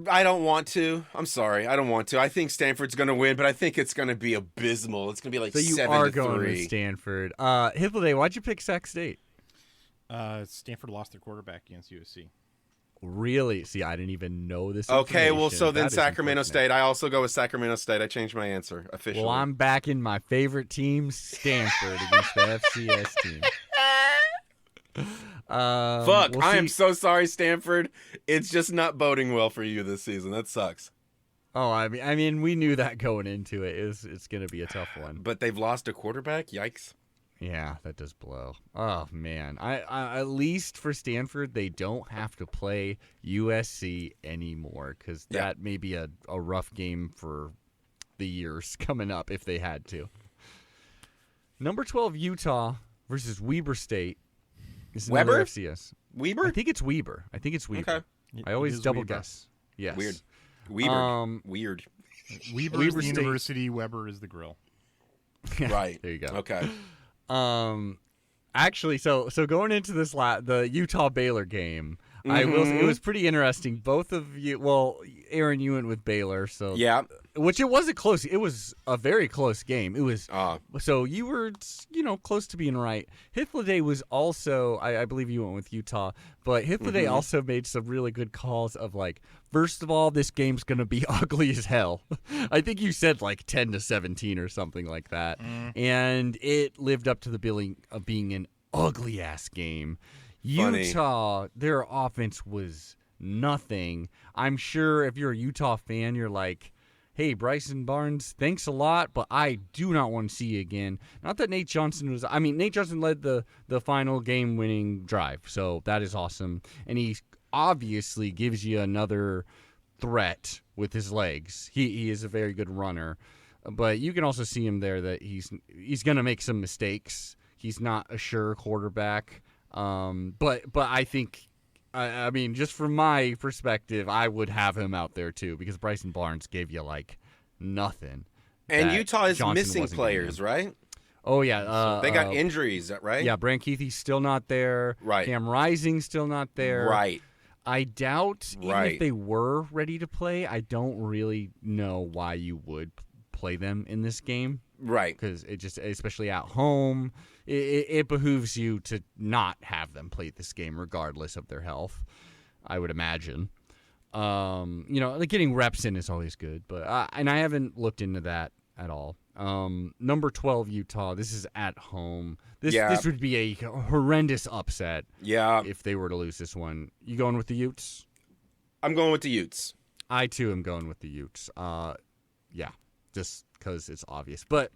I don't want to. I'm sorry. I don't want to. I think Stanford's going to win, but I think it's going to be abysmal. It's going to be like 7-3. So you are going with Stanford. Hythloday, why'd you pick Sac State? Stanford lost their quarterback against USC. Really? See, I didn't even know this. Okay, well, so then Sacramento State. I also go with Sacramento State. I changed my answer officially. Well, I'm backing my favorite team, Stanford, against the FCS team. I am so sorry, Stanford. It's just not boding well for you this season. That sucks. Oh, I mean, we knew that going into it. It's going to be a tough one. But they've lost a quarterback. Yikes. Yeah, that does blow. Oh man, I at least for Stanford, they don't have to play USC anymore because that may be a rough game for the years coming up if they had to. Number 12 Utah versus Weber State is another Weber? FCS. Weber? I think it's Weber. Okay. I always double guess. Yes. Weird. Weird. Weber Weber is the State. university. Weber is the grill. Right. There you go. Okay. Actually, so going into this the Utah Baylor game, I will say it was pretty interesting. Both of you, well, Aaron, you went with Baylor, so Yeah. which it wasn't close. It was a very close game. It was so you were close to being right. Hythloday was also, I believe you went with Utah, but Hythloday also made some really good calls of like, first of all, this game's gonna be ugly as hell. I think you said like 10-17 or something like that, and it lived up to the billing of being an ugly ass game. Funny. Utah, their offense was nothing. I'm sure if you're a Utah fan, you're like, hey, Bryson Barnes, thanks a lot, but I do not want to see you again. Not that Nate Johnson Nate Johnson led the final game-winning drive, so that is awesome. And he obviously gives you another threat with his legs. He is a very good runner, but you can also see him there that he's going to make some mistakes. He's not a sure quarterback. But I think, I mean, just from my perspective, I would have him out there too because Bryson Barnes gave you like nothing. And Utah is Johnson missing wasn't players, right? Oh yeah, They got injuries, right? Yeah, Brant Keithy's still not there. Right. Cam Rising's still not there. Right. I doubt even Right. if they were ready to play, I don't really know why you would play them in this game. Right. Because it just, especially at home, it behooves you to not have them play this game regardless of their health, I would imagine. Like getting reps in is always good, but and I haven't looked into that at all. Number 12 Utah, this is at home. This would be a horrendous upset. Yeah. If they were to lose this one. You going with the Utes? I'm going with the Utes. I too am going with the Utes. Yeah, just because it's obvious. But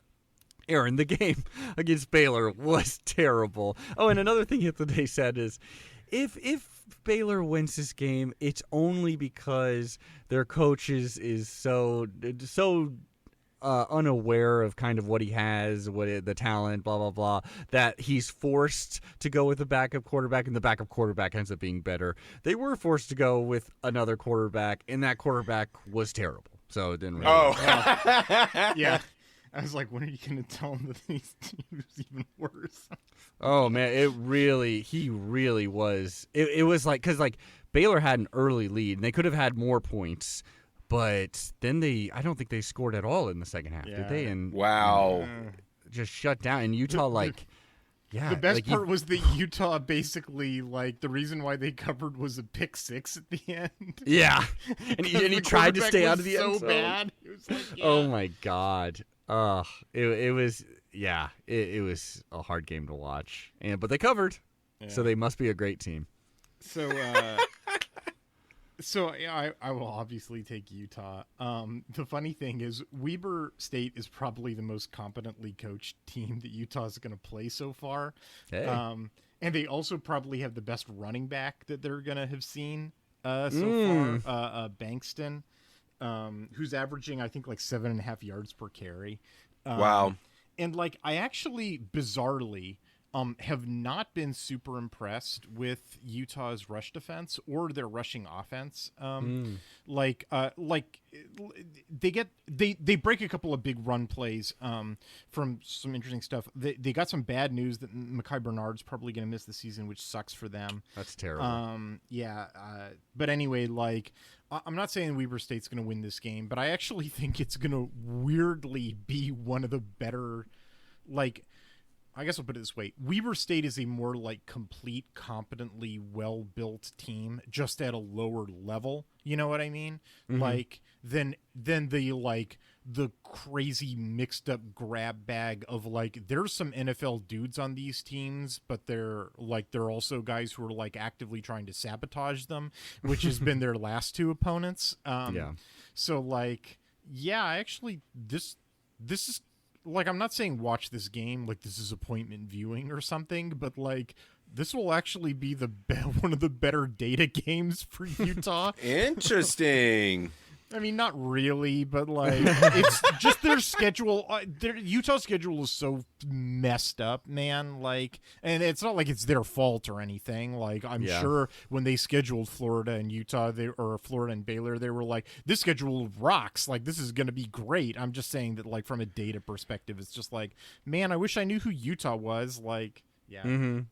Aaron, the game against Baylor was terrible. Oh, and another thing Hythloday said is, if Baylor wins this game, it's only because their coach is so unaware of kind of what he has, the talent, blah blah blah, that he's forced to go with a backup quarterback, and the backup quarterback ends up being better. They were forced to go with another quarterback, and that quarterback was terrible. So it didn't really. Yeah. I was like, when are you going to tell him that he's even worse? Oh man, he really was. It was like, because like Baylor had an early lead and they could have had more points, but then I don't think they scored at all in the second half, did they? And wow, just shut down. And Utah, the best part was that Utah basically, like, the reason why they covered was a pick six at the end. Yeah, and he tried to stay out of the end zone. So bad. It was like, Oh my god. It was it was a hard game to watch, but they covered, so they must be a great team. So I will obviously take Utah. The funny thing is, Weber State is probably the most competently coached team that Utah is going to play so far. Hey. And they also probably have the best running back that they're going to have seen so far, Bankston. Who's averaging, I think, like 7.5 yards per carry. Wow. And like, I actually bizarrely have not been super impressed with Utah's rush defense or their rushing offense. Like they break a couple of big run plays from some interesting stuff. They got some bad news that Mekhi Bernard's probably going to miss the season, which sucks for them. That's terrible. But anyway, like, I'm not saying Weber State's going to win this game, but I actually think it's going to weirdly be one of the better, like, I guess I'll put it this way. Weber State is a more like complete, competently well-built team, just at a lower level. You know what I mean? Mm-hmm. Like than the crazy mixed up grab bag of like there's some NFL dudes on these teams, but they're also guys who are like actively trying to sabotage them, which has been their last two opponents. Yeah. So like, yeah, actually this is like, I'm not saying watch this game like this is appointment viewing or something, but like this will actually be one of the better data games for Utah. Interesting. I mean, not really, but like it's just their schedule. Utah's schedule is so messed up, man. Like, and it's not like it's their fault or anything. Like, I'm sure when they scheduled Florida and Utah, or Florida and Baylor, they were like, "This schedule rocks. Like, this is gonna be great." I'm just saying that, like, from a data perspective, it's just like, man, I wish I knew who Utah was. Like. Yeah, and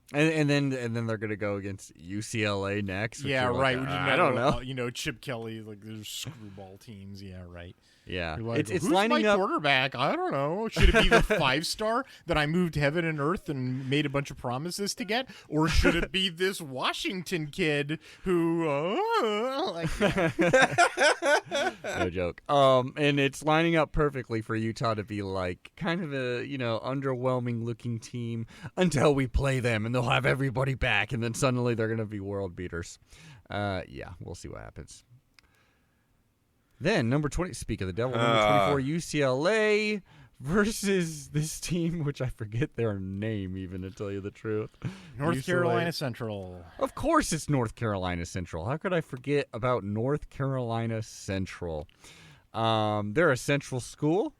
then they're gonna go against UCLA next. Yeah, right. Like, I don't know. You know, Chip Kelly, like there's screwball teams. Yeah, right. Yeah, like, it's who's lining my up. Quarterback. I don't know. Should it be the 5-star that I moved heaven and earth and made a bunch of promises to get, or should it be this Washington kid who? No joke. And it's lining up perfectly for Utah to be like kind of a underwhelming looking team until we play them, and they'll have everybody back, and then suddenly they're gonna be world beaters. Yeah, we'll see what happens. Then number 20. Speak of the devil. Number 24, UCLA versus this team, which I forget their name even, to tell you the truth. North UCLA. Carolina Central. Of course, it's North Carolina Central. How could I forget about North Carolina Central? They're a central school.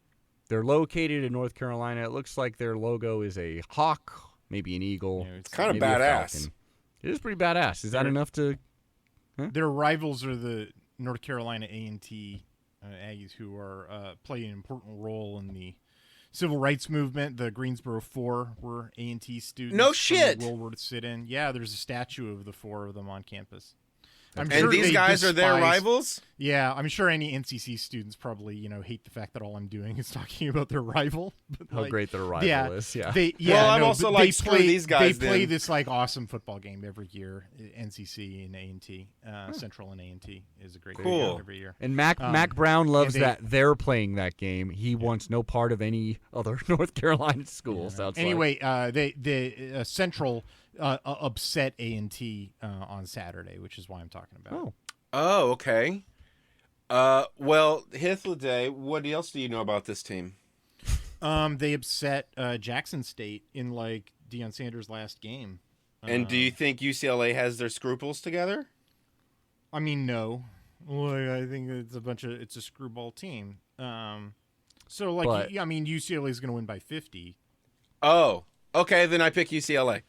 They're located in North Carolina. It looks like their logo is a hawk, maybe an eagle. It's kind of maybe a badass. falcon. It is pretty badass. Is that enough to? Their rivals are the North Carolina A&T Aggies, who are playing an important role in the civil rights movement. The Greensboro Four were A&T students. No shit. World War to sit in. Yeah, there's a statue of the four of them on campus. And these guys are their rivals? Yeah, I'm sure any NCC students probably, hate the fact that all I'm doing is talking about their rival. But How great their rival is, yeah. I'm also like, screw these guys They play then. this like awesome football game every year. NCC and A&T, Central and A&T is a great game every year. And Mac Brown loves that they're playing that game. He wants no part of any other North Carolina school. Sounds anyway, they Central upset A&T on Saturday, which is why I'm talking about. Oh, okay. Well, Hythloday, what else do you know about this team? They upset Jackson State in like Deion Sanders' last game. And do you think UCLA has their scruples together? I mean, no. Like, I think it's a screwball team. So like, UCLA is going to win by 50. Oh, okay. Then I pick UCLA.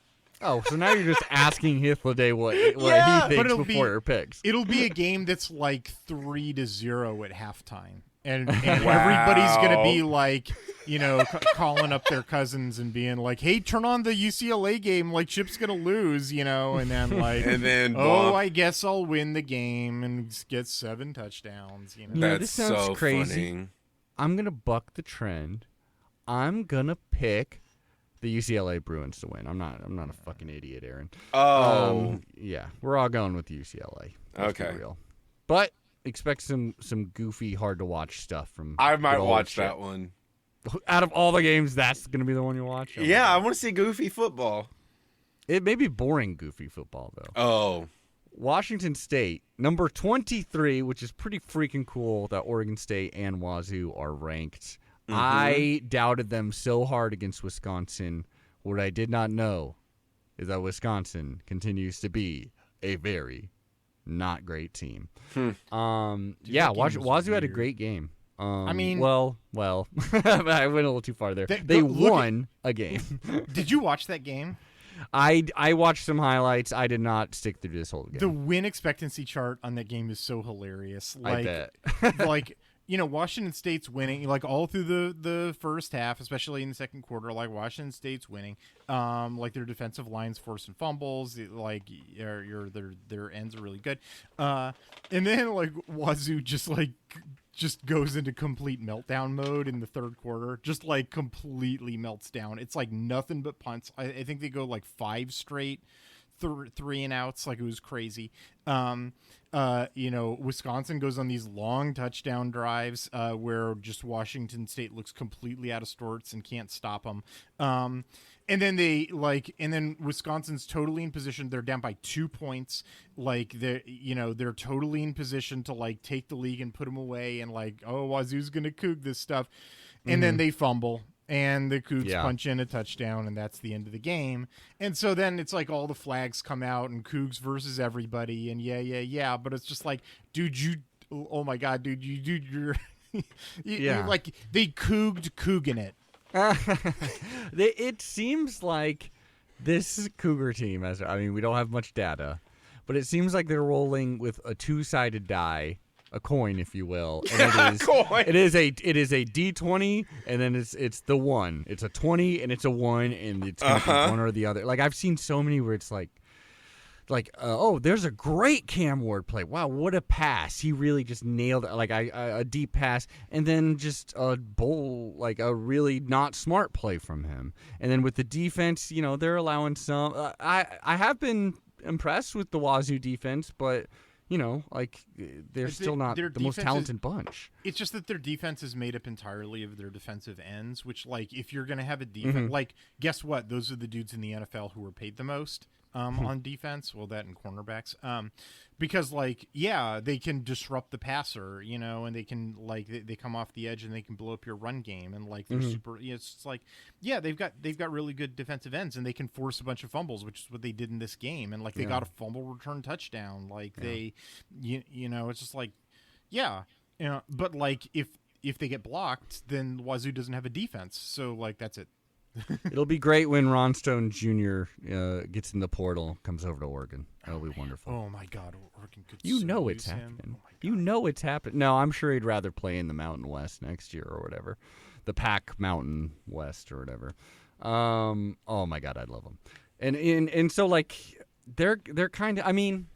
Oh, so now you're just asking Hythloday what he thinks before your picks. It'll be a game that's like 3-0 at halftime. And everybody's going to be like, calling up their cousins and being like, hey, turn on the UCLA game. Like, Chip's going to lose, and then like, I guess I'll win the game and get 7 touchdowns. That's this sounds so crazy. funny. I'm going to buck the trend. I'm going to pick the UCLA Bruins to win. I'm not a fucking idiot, Aaron. Yeah, we're all going with UCLA. Let's be real. But expect some goofy, hard to watch stuff from. I might watch that one. Out of all the games, that's going to be the one you watch. Yeah, I want to see goofy football. It may be boring goofy football though. Oh. Washington State, number 23, which is pretty freaking cool that Oregon State and Wazoo are ranked. Mm-hmm. I doubted them so hard against Wisconsin. What I did not know is that Wisconsin continues to be a very not great team. Wazoo had a great game. I went a little too far there. They won a game. Did you watch that game? I watched some highlights. I did not stick through this whole game. The win expectancy chart on that game is so hilarious. I bet. Washington State's winning, like all through the first half, especially in the second quarter. Like Washington State's winning, like their defensive line's forcing fumbles, like their ends are really good, and then like Wazoo just like just goes into complete meltdown mode in the third quarter. Just like completely melts down. It's like nothing but punts. I think they go like 5 straight 3 and outs. Like, it was crazy. Wisconsin goes on these long touchdown drives where just Washington State looks completely out of sorts and can't stop them. And then Wisconsin's totally in position. They're down by 2 points. Like, they're totally in position to like take the league and put them away. And like, oh, Wazoo's going to coog this stuff. And then they fumble. And the Cougs punch in a touchdown, and that's the end of the game. And so then it's like all the flags come out, and Cougs versus everybody, and yeah. But it's just like, dude, oh my God, dude, you're like, they cooged Coogan it. It seems like this Cougar team, we don't have much data, but it seems like they're rolling with a 2-sided die. A coin, if you will. And it is a D20, and then it's the 1. It's a 20 and it's a 1, and it's gonna be one or the other. Like, I've seen so many where it's like there's a great Cam Ward play. Wow, what a pass! He really just nailed it. Like a deep pass, and then just a a really not smart play from him. And then with the defense, they're allowing some. I have been impressed with the Wazoo defense, but. They're still not the most talented bunch. It's just that their defense is made up entirely of their defensive ends, which, like, if you're going to have a defense, like, guess what? Those are the dudes in the NFL who are paid the most on defense. Well, that and cornerbacks. Because, like, they can disrupt the passer, and they can, like, they come off the edge and they can blow up your run game. And, like, they're super, it's just like, they've got really good defensive ends, and they can force a bunch of fumbles, which is what they did in this game. And, like, they got a fumble return touchdown. Like, they, it's just like, but, like, if they get blocked, then Wazoo doesn't have a defense. So, like, that's it. It'll be great when Ron Stone Jr. Gets in the portal, comes over to Oregon. That'll be wonderful. Oh my God, Oregon could. It's happening. It's happening. No, I'm sure he'd rather play in the Mountain West next year or whatever, the Pac Mountain West or whatever. Oh my God, I love them. And so like they're kind of. I mean,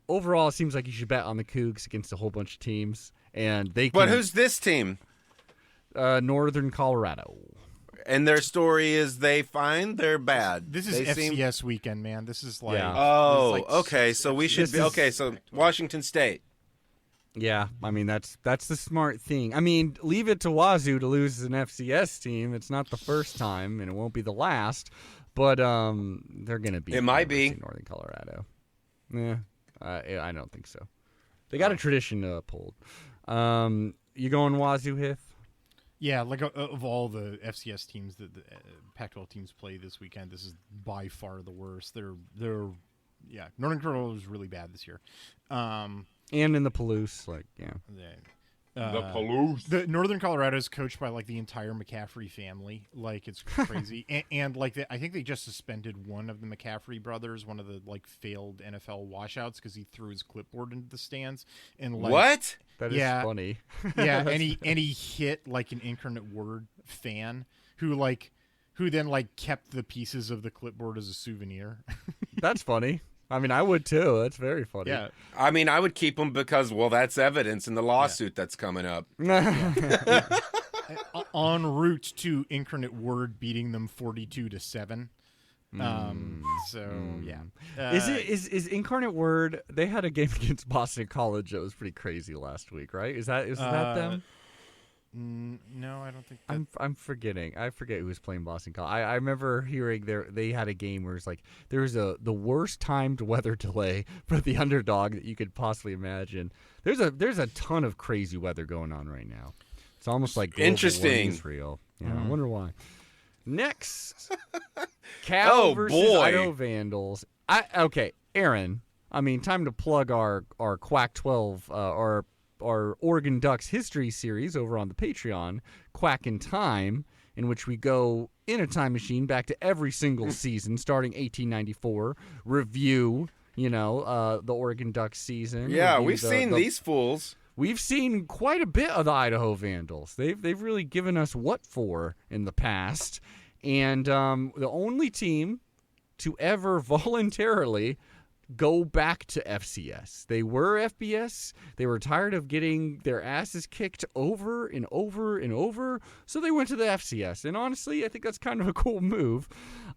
overall, it seems like you should bet on the Cougs against a whole bunch of teams, and they. But who's this team? Northern Colorado. And their story is they find they're bad. This is FCS weekend, man. This is like... Yeah. Oh, like okay. So we should be... Okay, so Washington State. Yeah, I mean, that's the smart thing. I mean, leave it to Wazoo to lose an FCS team. It's not the first time, and it won't be the last. But they're going to be... It might be. Northern Colorado. Yeah, I don't think so. They got a tradition to uphold. You going Wazoo, Hith? Yeah, like of all the FCS teams that the Pac-12 teams play this weekend, this is by far the worst. Northern Colorado was really bad this year. And in the Palouse, The Palouse. The Northern Colorado is coached by like the entire McCaffrey family. Like, it's crazy. and like I think they just suspended one of the McCaffrey brothers, one of the like failed NFL washouts, because he threw his clipboard into the stands. And like, what? That is funny. Yeah, and he hit like an Incarnate Word fan who then like kept the pieces of the clipboard as a souvenir. That's funny. I mean, I would too. That's very funny. Yeah. I mean, I would keep them because, well, that's evidence in the lawsuit that's coming up. En route to Incarnate Word beating them 42-7. Is Incarnate Word? They had a game against Boston College that was pretty crazy last week, right? Is that them? No, I don't think. I'm forgetting. I forget who was playing Boston College. I remember hearing they had a game where it's like there was the worst timed weather delay for the underdog that you could possibly imagine. There's a ton of crazy weather going on right now. It's almost like global interesting. Israel. Yeah, I wonder why. Next, Cal versus Idaho Vandals. Okay, Aaron. I mean, time to plug our Quack 12 our Oregon Ducks history series over on the Patreon, Quack in Time, in which we go in a time machine back to every single season starting 1894, review, the Oregon Ducks season. Yeah, we've seen these fools. We've seen quite a bit of the Idaho Vandals. They've really given us what for in the past. And the only team to ever voluntarily go back to FCS. They were FBS. They were tired of getting their asses kicked over and over and over, so they went to the FCS. And honestly, I think that's kind of a cool move.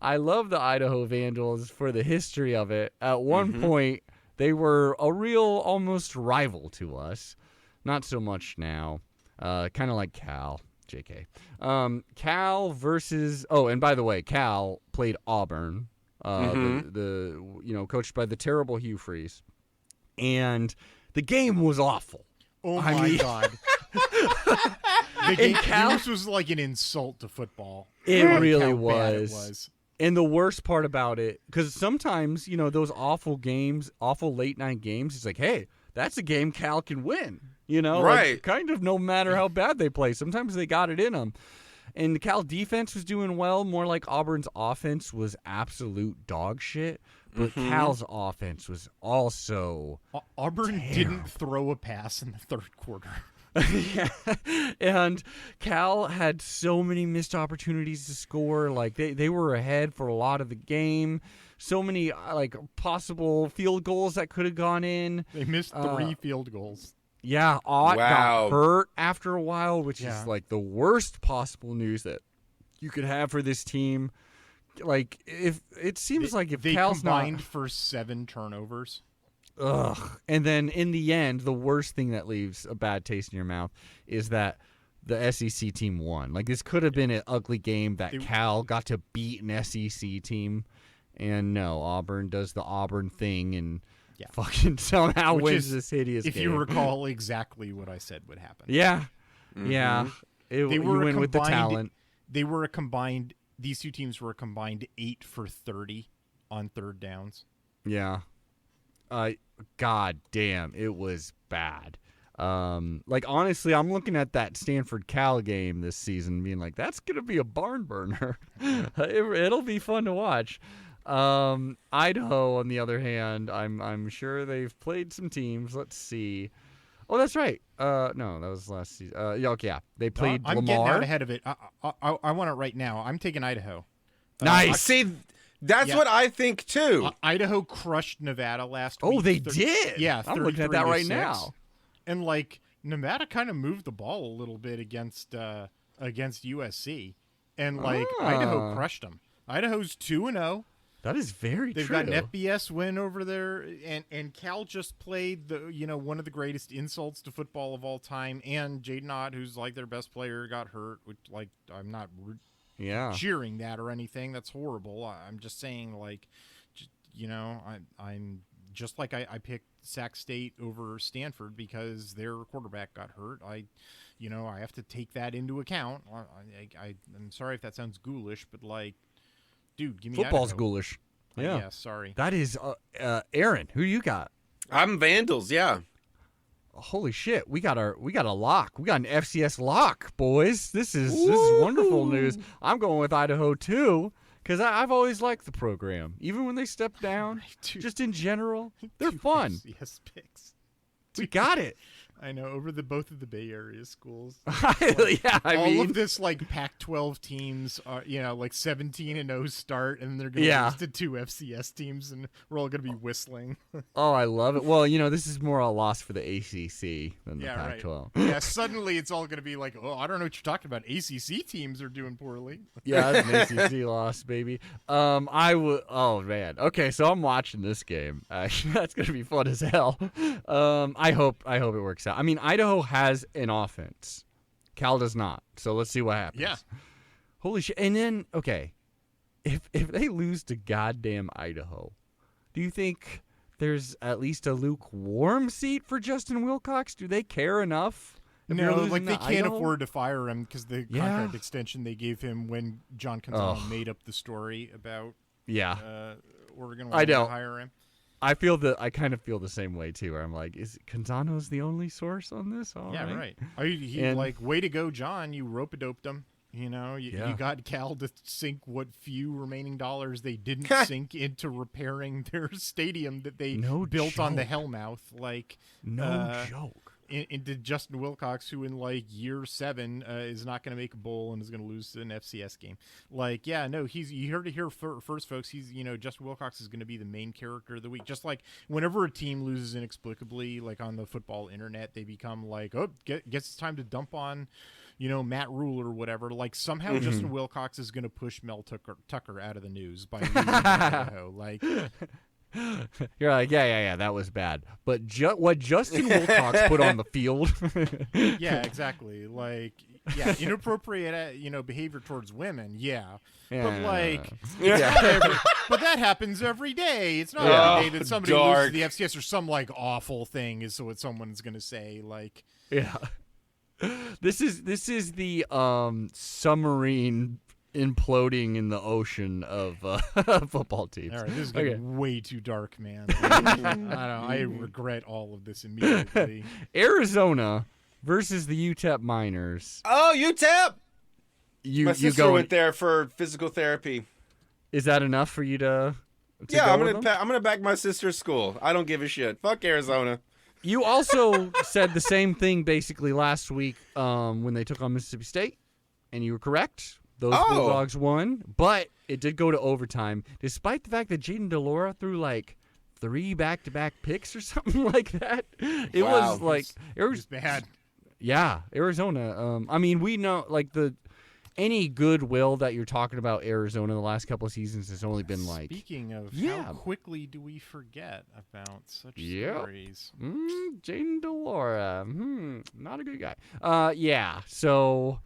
I love the Idaho Vandals for the history of it. At one point, they were a real almost rival to us. Not so much now. Kind of like Cal. JK. Cal versus... Oh, and by the way, Cal played Auburn. Coached by the terrible Hugh Freeze, and the game was awful. Oh my god! This was like an insult to football. It really was. And the worst part about it, because sometimes those awful games, awful late night games, it's like, hey, that's a game Cal can win. Right? Like, kind of no matter how bad they play. Sometimes they got it in them. And the Cal defense was doing well, more like Auburn's offense was absolute dog shit. But Cal's offense was also Auburn terrible. Didn't throw a pass in the third quarter. Yeah. And Cal had so many missed opportunities to score. Like they were ahead for a lot of the game. So many possible field goals that could have gone in. They missed 3 field goals. Yeah, Ott Wow. got hurt after a while, which is like the worst possible news that you could have for this team. Like, if it seems like if they Cal's combined for 7 turnovers. Ugh. And then in the end, the worst thing that leaves a bad taste in your mouth is that the SEC team won. Like, this could have been an ugly game that Cal got to beat an SEC team. And no, Auburn does the Auburn thing and fucking somehow wins this hideous game. If you recall exactly what I said would happen. Yeah. Yeah. You win with the talent. These two teams were a combined 8 for 30 on third downs. Yeah. God damn, it was bad. Honestly, I'm looking at that Stanford Cal game this season being like, that's going to be a barn burner. It'll be fun to watch. Idaho, on the other hand, I'm sure they've played some teams. Let's see. Oh, that's right. No, that was last season. They played I'm Lamar. getting out ahead of it. I want it right now. I'm taking Idaho. Nice. See, that's what I think too. Idaho crushed Nevada last week. Oh, they did? Yeah, I'm looking at that right now. And Nevada kind of moved the ball a little bit against USC, and Idaho crushed them. Idaho's 2-0. That is very They've true. got an FBS win over there, and Cal just played one of the greatest insults to football of all time. And Jaden Ott, who's their best player, got hurt. Which I'm not cheering that or anything. That's horrible. I'm just saying I'm just like I picked Sac State over Stanford because their quarterback got hurt. I have to take that into account. I'm sorry if that sounds ghoulish, but dude, give me Football's Idaho. ghoulish. Yeah. Yeah, sorry. That is Aaron. Who you got? I'm Vandals. Yeah. Holy shit! We got a lock. We got an FCS lock, boys. This is wonderful news. I'm going with Idaho too because I've always liked the program, even when they step down. Just in general, they're fun. FCS picks. We got it. I know, over both of the Bay Area schools. All of this Pac-12 teams are 17-0 start, and they're going to lose to 2 FCS teams, and we're all going to be whistling. Oh, I love it. Well, this is more a loss for the ACC than the Pac-12. Right. Yeah, suddenly it's all going to be like, oh, I don't know what you're talking about. ACC teams are doing poorly. Yeah, that's an ACC loss, baby. Oh man. Okay, so I'm watching this game. That's going to be fun as hell. I hope it works out. I mean, Idaho has an offense. Cal does not. So let's see what happens. Yeah. Holy shit. And then, okay, if they lose to goddamn Idaho, do you think there's at least a lukewarm seat for Justin Wilcox? Do they care enough? No, they can't afford to fire him because the contract extension they gave him when John Canzano made up the story about Oregon wanting to hire him. I kind of feel the same way too. Where I'm like, is Canzano's the only source on this? All right. Way to go, John! You rope-a-doped him. You got Cal to sink what few remaining dollars they didn't sink into repairing their stadium that they built on the Hellmouth. No joke. into Justin Wilcox, who in like year 7 is not going to make a bowl and is going to lose an FCS game. Like, yeah, no, you heard it here first, folks. He's, Justin Wilcox is going to be the main character of the week. Just like whenever a team loses inexplicably, like on the football internet, they become like, oh, guess it's time to dump on, Matt Rule or whatever. Like somehow Justin Wilcox is going to push Mel Tucker out of the news by losing to Idaho. Like. You're like, yeah, that was bad. But what Justin Wilcox put on the field. Yeah, exactly. Like, yeah, inappropriate, behavior towards women. Yeah. But like, but that happens every day. It's not every day that somebody loses the FCS or some like awful thing is what someone's going to say. Like, yeah. This is the submarine imploding in the ocean of football teams. All right, this is getting way too dark, man. I regret all of this immediately. Arizona versus the UTEP Miners. Oh, UTEP! My sister go went there for physical therapy. Is that enough for you to yeah, I'm gonna back my sister's school. I don't give a shit. Fuck Arizona. You also said the same thing basically last week when they took on Mississippi State, and you were correct. Those Bulldogs won, but it did go to overtime, despite the fact that Jaden DeLora threw like 3 back-to-back picks or something like that. It was like it was bad. Yeah, Arizona. I mean, we know like any goodwill that you're talking about Arizona the last couple of seasons has only been like. Speaking of, how quickly do we forget about such stories? Jaden DeLora, not a good guy. Yeah, so.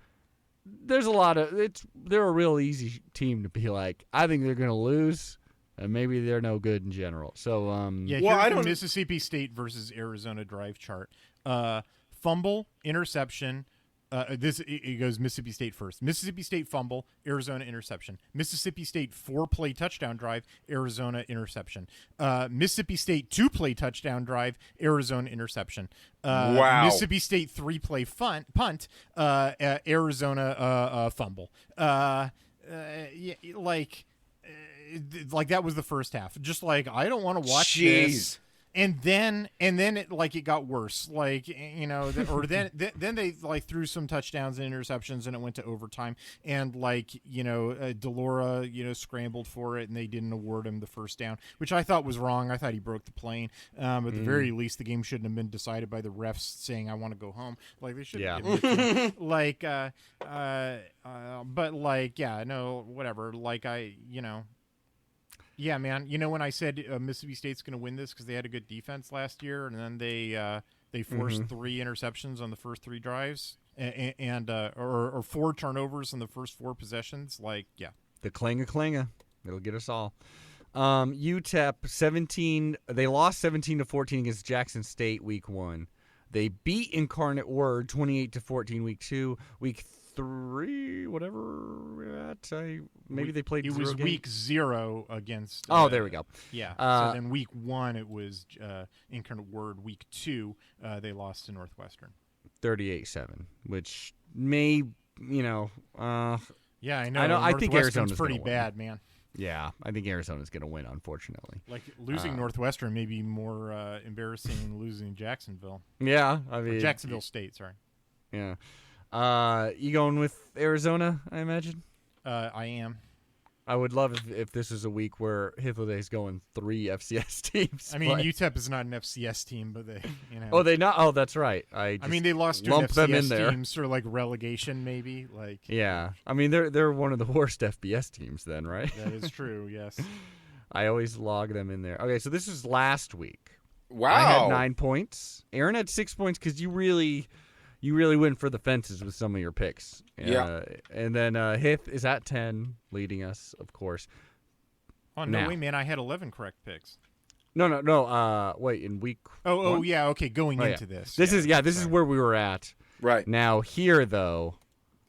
There's a lot of they're a real easy team to be like, I think they're gonna lose, and maybe they're no good in general. So here's the Mississippi State versus Arizona drive chart. Fumble, interception. It goes Mississippi State first. Mississippi State fumble, Arizona interception. Mississippi State 4-play touchdown drive, Arizona interception. Mississippi State 2-play touchdown drive, Arizona interception. Mississippi State 3-play punt, Arizona fumble. Like that was the first half. Just like, I don't want to watch this. And then it got worse, like, then they like threw some touchdowns and interceptions and it went to overtime, and DeLora scrambled for it and they didn't award him the first down, which I thought was wrong. I thought he broke the plane. At the very least, the game shouldn't have been decided by the refs saying I want to go home. Like they should. Yeah. Whatever. Yeah, man. When I said Mississippi State's going to win this because they had a good defense last year, and then they forced 3 interceptions on the first 3 drives, or 4 turnovers in the first 4 possessions. Like, yeah, the clinga, it'll get us all. UTEP 17. They lost 17-14 against Jackson State week 1. They beat Incarnate Word 28-14 week 2. Week 3, whatever we're at. Maybe they played. It was game. week 0 against. There we go. Yeah. So then week 1 it was Incarnate Word. Week 2 they lost to Northwestern. 38-7, which may yeah, I know. I think Arizona's pretty bad, man. Yeah, I think Arizona's going to win, unfortunately. Like losing Northwestern may be more embarrassing than losing Jacksonville. Yeah, I mean Jacksonville State. Sorry. Yeah. You going with Arizona, I imagine? I am. I would love if this is a week where Hythloday is going 3 FCS teams. I mean, UTEP is not an FCS team, but they, Oh, they not? Oh, that's right. I mean, they lost to FCS teams for like relegation, maybe. Like. Yeah, I mean, they're one of the worst FBS teams, then, right? That is true. Yes. I always log them in there. Okay, so this is last week. Wow. I had 9 points. Aaron had 6 points because you really went for the fences with some of your picks. Yeah. And then Hyth is at 10, leading us, of course. Oh, no way, man. I had 11 correct picks. No. Wait, in week one? Yeah, okay, going into this. This is where we were at. Right. Now, here, though,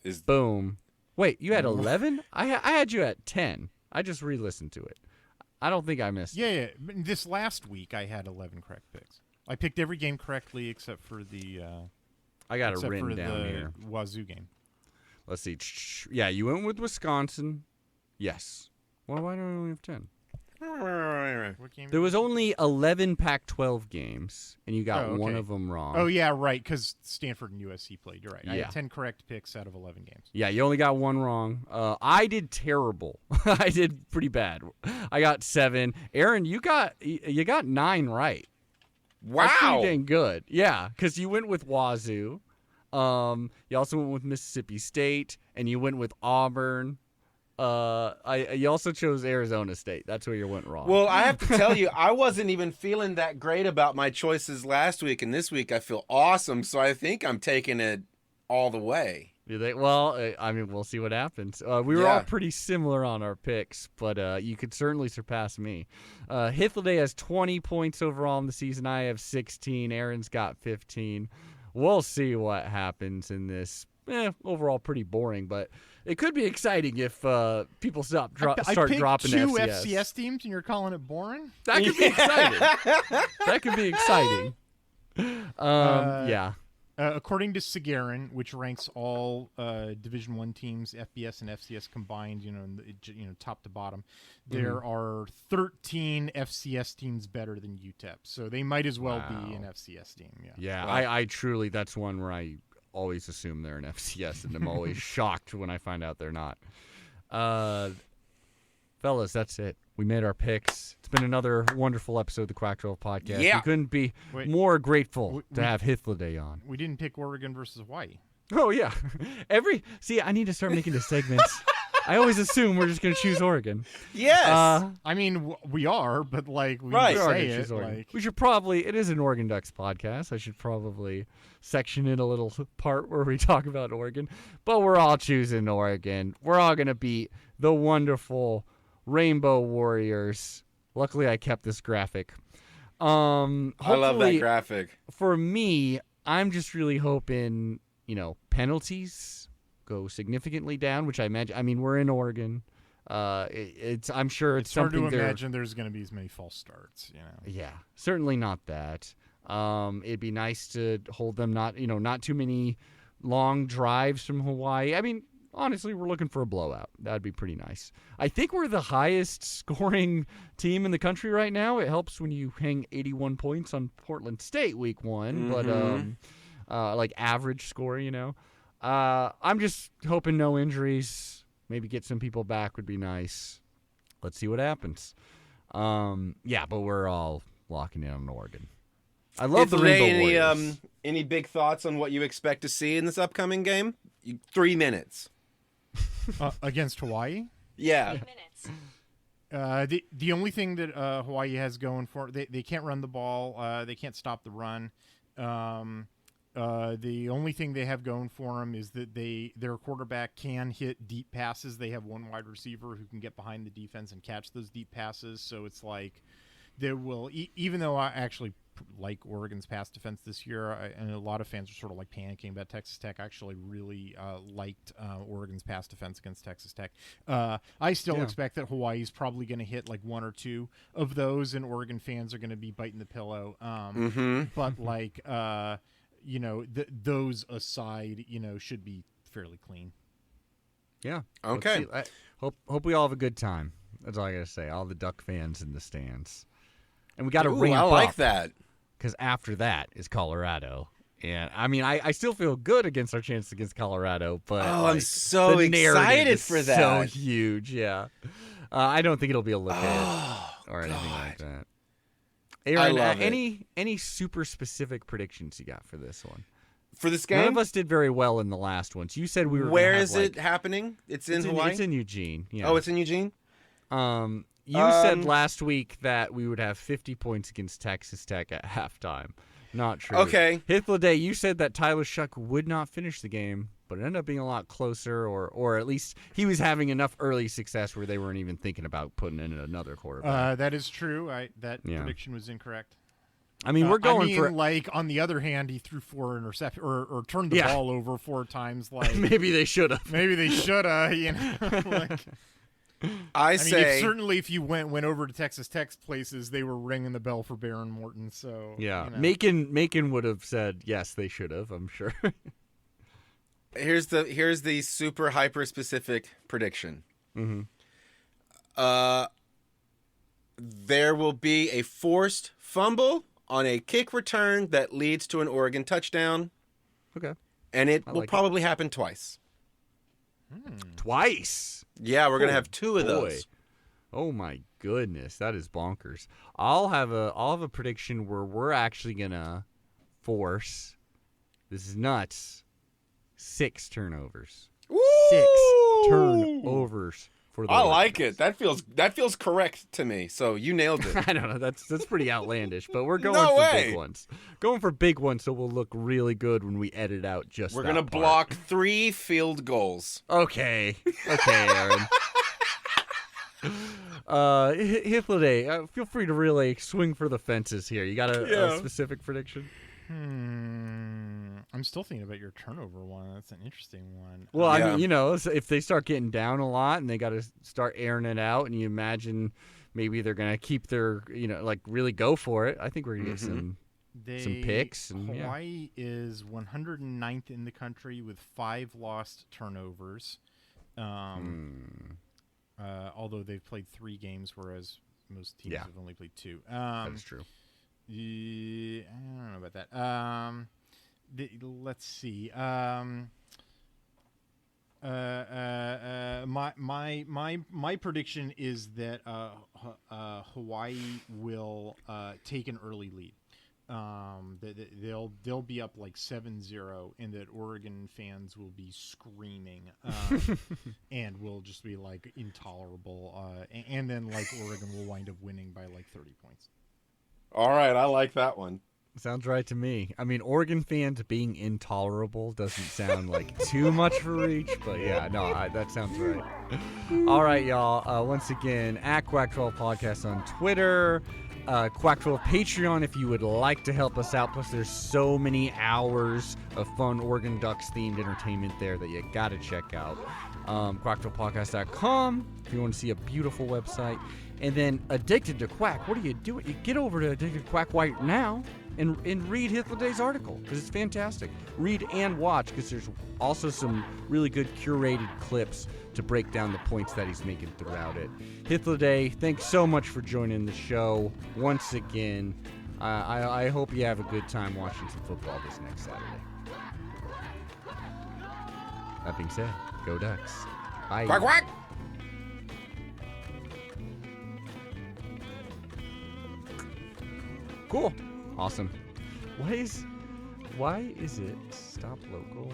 is boom. Wait, you had 11? I had you at 10. I just re-listened to it. I don't think I missed. Yeah. This last week, I had 11 correct picks. I picked every game correctly except for the... I got it written down here. Wazoo game. Let's see. Yeah, you went with Wisconsin. Yes. Well, why don't we only have 10? What game? There was only 11 Pac-12 games, and you got Oh, okay. one of them wrong. Oh yeah, right. Because Stanford and USC played. You're right. I Yeah. had 10 correct picks out of 11 games. Yeah, you only got one wrong. I did terrible. I did pretty bad. I got 7. Aaron, you got 9 right. That's pretty Wow. dang good. Yeah, because you went with Wazoo. You also went with Mississippi State, and you went with Auburn. You also chose Arizona State. That's where you went wrong. Well, I have to tell you, I wasn't even feeling that great about my choices last week, and this week I feel awesome. So I think I'm taking it all the way. Do they? Well, I mean, we'll see what happens. We were all Yeah. pretty similar on our picks, but you could certainly surpass me. Hythloday has 20 points overall in the season. I have 16. Aaron's got 15. We'll see what happens in this. Overall pretty boring, but it could be exciting if people start I picked dropping 2 FCS. FCS teams, and you're calling it boring? That could be exciting. That could be exciting. Yeah. According to Sagarin, which ranks all Division I teams, FBS and FCS combined, top to bottom, there are 13 FCS teams better than UTEP, so they might as well be an FCS team. Yeah. Yeah, Wow. I truly, that's one where I always assume they're an FCS, and I'm always shocked when I find out they're not. Fellas, that's it. We made our picks. It's been another wonderful episode of the Quack 12 podcast. Yeah. We couldn't be Wait. more grateful to We- have Hythloday on. We didn't pick Oregon versus Hawaii. Oh, yeah. I need to start making the segments. I always assume we're just going to choose Oregon. Yes. I mean, we are, but we Right. We are say gonna it. choose Oregon. We should probably, it is an Oregon Ducks podcast. I should probably section in a little part where we talk about Oregon. But we're all choosing Oregon. We're all going to beat the wonderful Rainbow Warriors. Luckily, I kept this graphic. I love that Hopefully, graphic. for me, I'm just really hoping, penalties go significantly down, which I imagine. I mean, we're in Oregon. I'm sure it's hard to something imagine there's going to be as many false starts. Yeah, certainly not that. It'd be nice to hold them not too many long drives from Hawaii. I mean, honestly, we're looking for a blowout. That'd be pretty nice. I think we're the highest scoring team in the country right now. It helps when you hang 81 points on Portland State week 1, but average score, I'm just hoping no injuries. Maybe get some people back would be nice. Let's see what happens. But we're all locking in on Oregon. I love the Rainbow Warriors. Any big thoughts on what you expect to see in this upcoming game? 3 minutes. Against Hawaii. Yeah. The only thing that Hawaii has going for they can't run the ball. They can't stop the run. The only thing they have going for them is that their quarterback can hit deep passes. They have one wide receiver who can get behind the defense and catch those deep passes. So it's like they will, even though I actually like Oregon's pass defense this year, and a lot of fans are sort of panicking about Texas Tech. I actually really liked Oregon's pass defense against Texas Tech. I still expect that Hawaii's probably going to hit 1 or 2 of those, and Oregon fans are going to be biting the pillow. But those aside, should be fairly clean. Yeah. Okay. Let's see. Hope we all have a good time. That's all I gotta say. All the Duck fans in the stands, and we got to ramp I up. like that. Because after that is Colorado. And, I mean, I still feel good against our chances against Colorado. But I'm so the narrative excited is for that. so huge, yeah. I don't think it'll be a look ahead or anything like that. Aaron, love it. any super specific predictions you got for this one? For this None game? of us did very well in the last one. So you said we were Where gonna is have, it happening? It's in Hawaii? It's in Eugene. Yeah. Oh, it's in Eugene? You said last week that we would have 50 points against Texas Tech at halftime. Not true. Okay. Hythloday, you said that Tyler Shuck would not finish the game, but it ended up being a lot closer, or at least he was having enough early success where they weren't even thinking about putting in another quarterback. That is true. That prediction was incorrect. I mean, we're going for on the other hand, he threw 4 interceptions or turned the ball over 4 times. Maybe they should have. Maybe they should have. I say certainly if you went over to Texas Tech's places, they were ringing the bell for Baron Morton. So yeah, Macon would have said yes, they should have. I'm sure. here's the super hyper specific prediction. Mm-hmm. There will be a forced fumble on a kick return that leads to an Oregon touchdown, Okay. and it will like probably happen twice. Twice. Yeah, we're going to Oh, have two of boy. those. Oh my goodness, that is bonkers. I'll have a prediction where we're actually gonna force. This is nuts. 6 turnovers. Woo! 6 turnovers for the. I like Oregon it. That feels correct to me. So you nailed it. I don't know. That's pretty outlandish, but we're going No for way. big ones. Going for big ones, so we'll look really good when we edit out just. We're that gonna part. block 3 field goals. Okay, Aaron. Hythloday, feel free to really swing for the fences here. You got a specific prediction? I'm still thinking about your turnover one. That's an interesting one. Well, I mean, if they start getting down a lot and they got to start airing it out, and you imagine maybe they're gonna keep their, like really go for it. I think we're gonna get some picks. And, Hawaii is 109th in the country with 5 lost turnovers. Although they've played 3 games, whereas most teams have only played 2. that is true. I don't know about that. Let's see. My prediction is that Hawaii will take an early lead. They'll be up like 7-0, and that Oregon fans will be screaming and will just be like intolerable. And then like Oregon will wind up winning by like 30 points. All right, I like that one. Sounds right to me. I mean, Oregon fans being intolerable doesn't sound like too much for reach, but yeah, no, that sounds right. All right, y'all. Once again, at Quack12 Podcast on Twitter, Quack12 Patreon if you would like to help us out. Plus, there's so many hours of fun Oregon Ducks themed entertainment there that you got to check out. Quack12podcast.com if you want to see a beautiful website. And then Addicted to Quack. What are you doing? You get over to Addicted to Quack right now and read Hythloday's article because it's fantastic. Read and watch because there's also some really good curated clips to break down the points that he's making throughout it. Hythloday, thanks so much for joining the show once again. I hope you have a good time watching some football this next Saturday. That being said, go Ducks. Bye. Quack, quack! Cool. Awesome. Why is it stop local?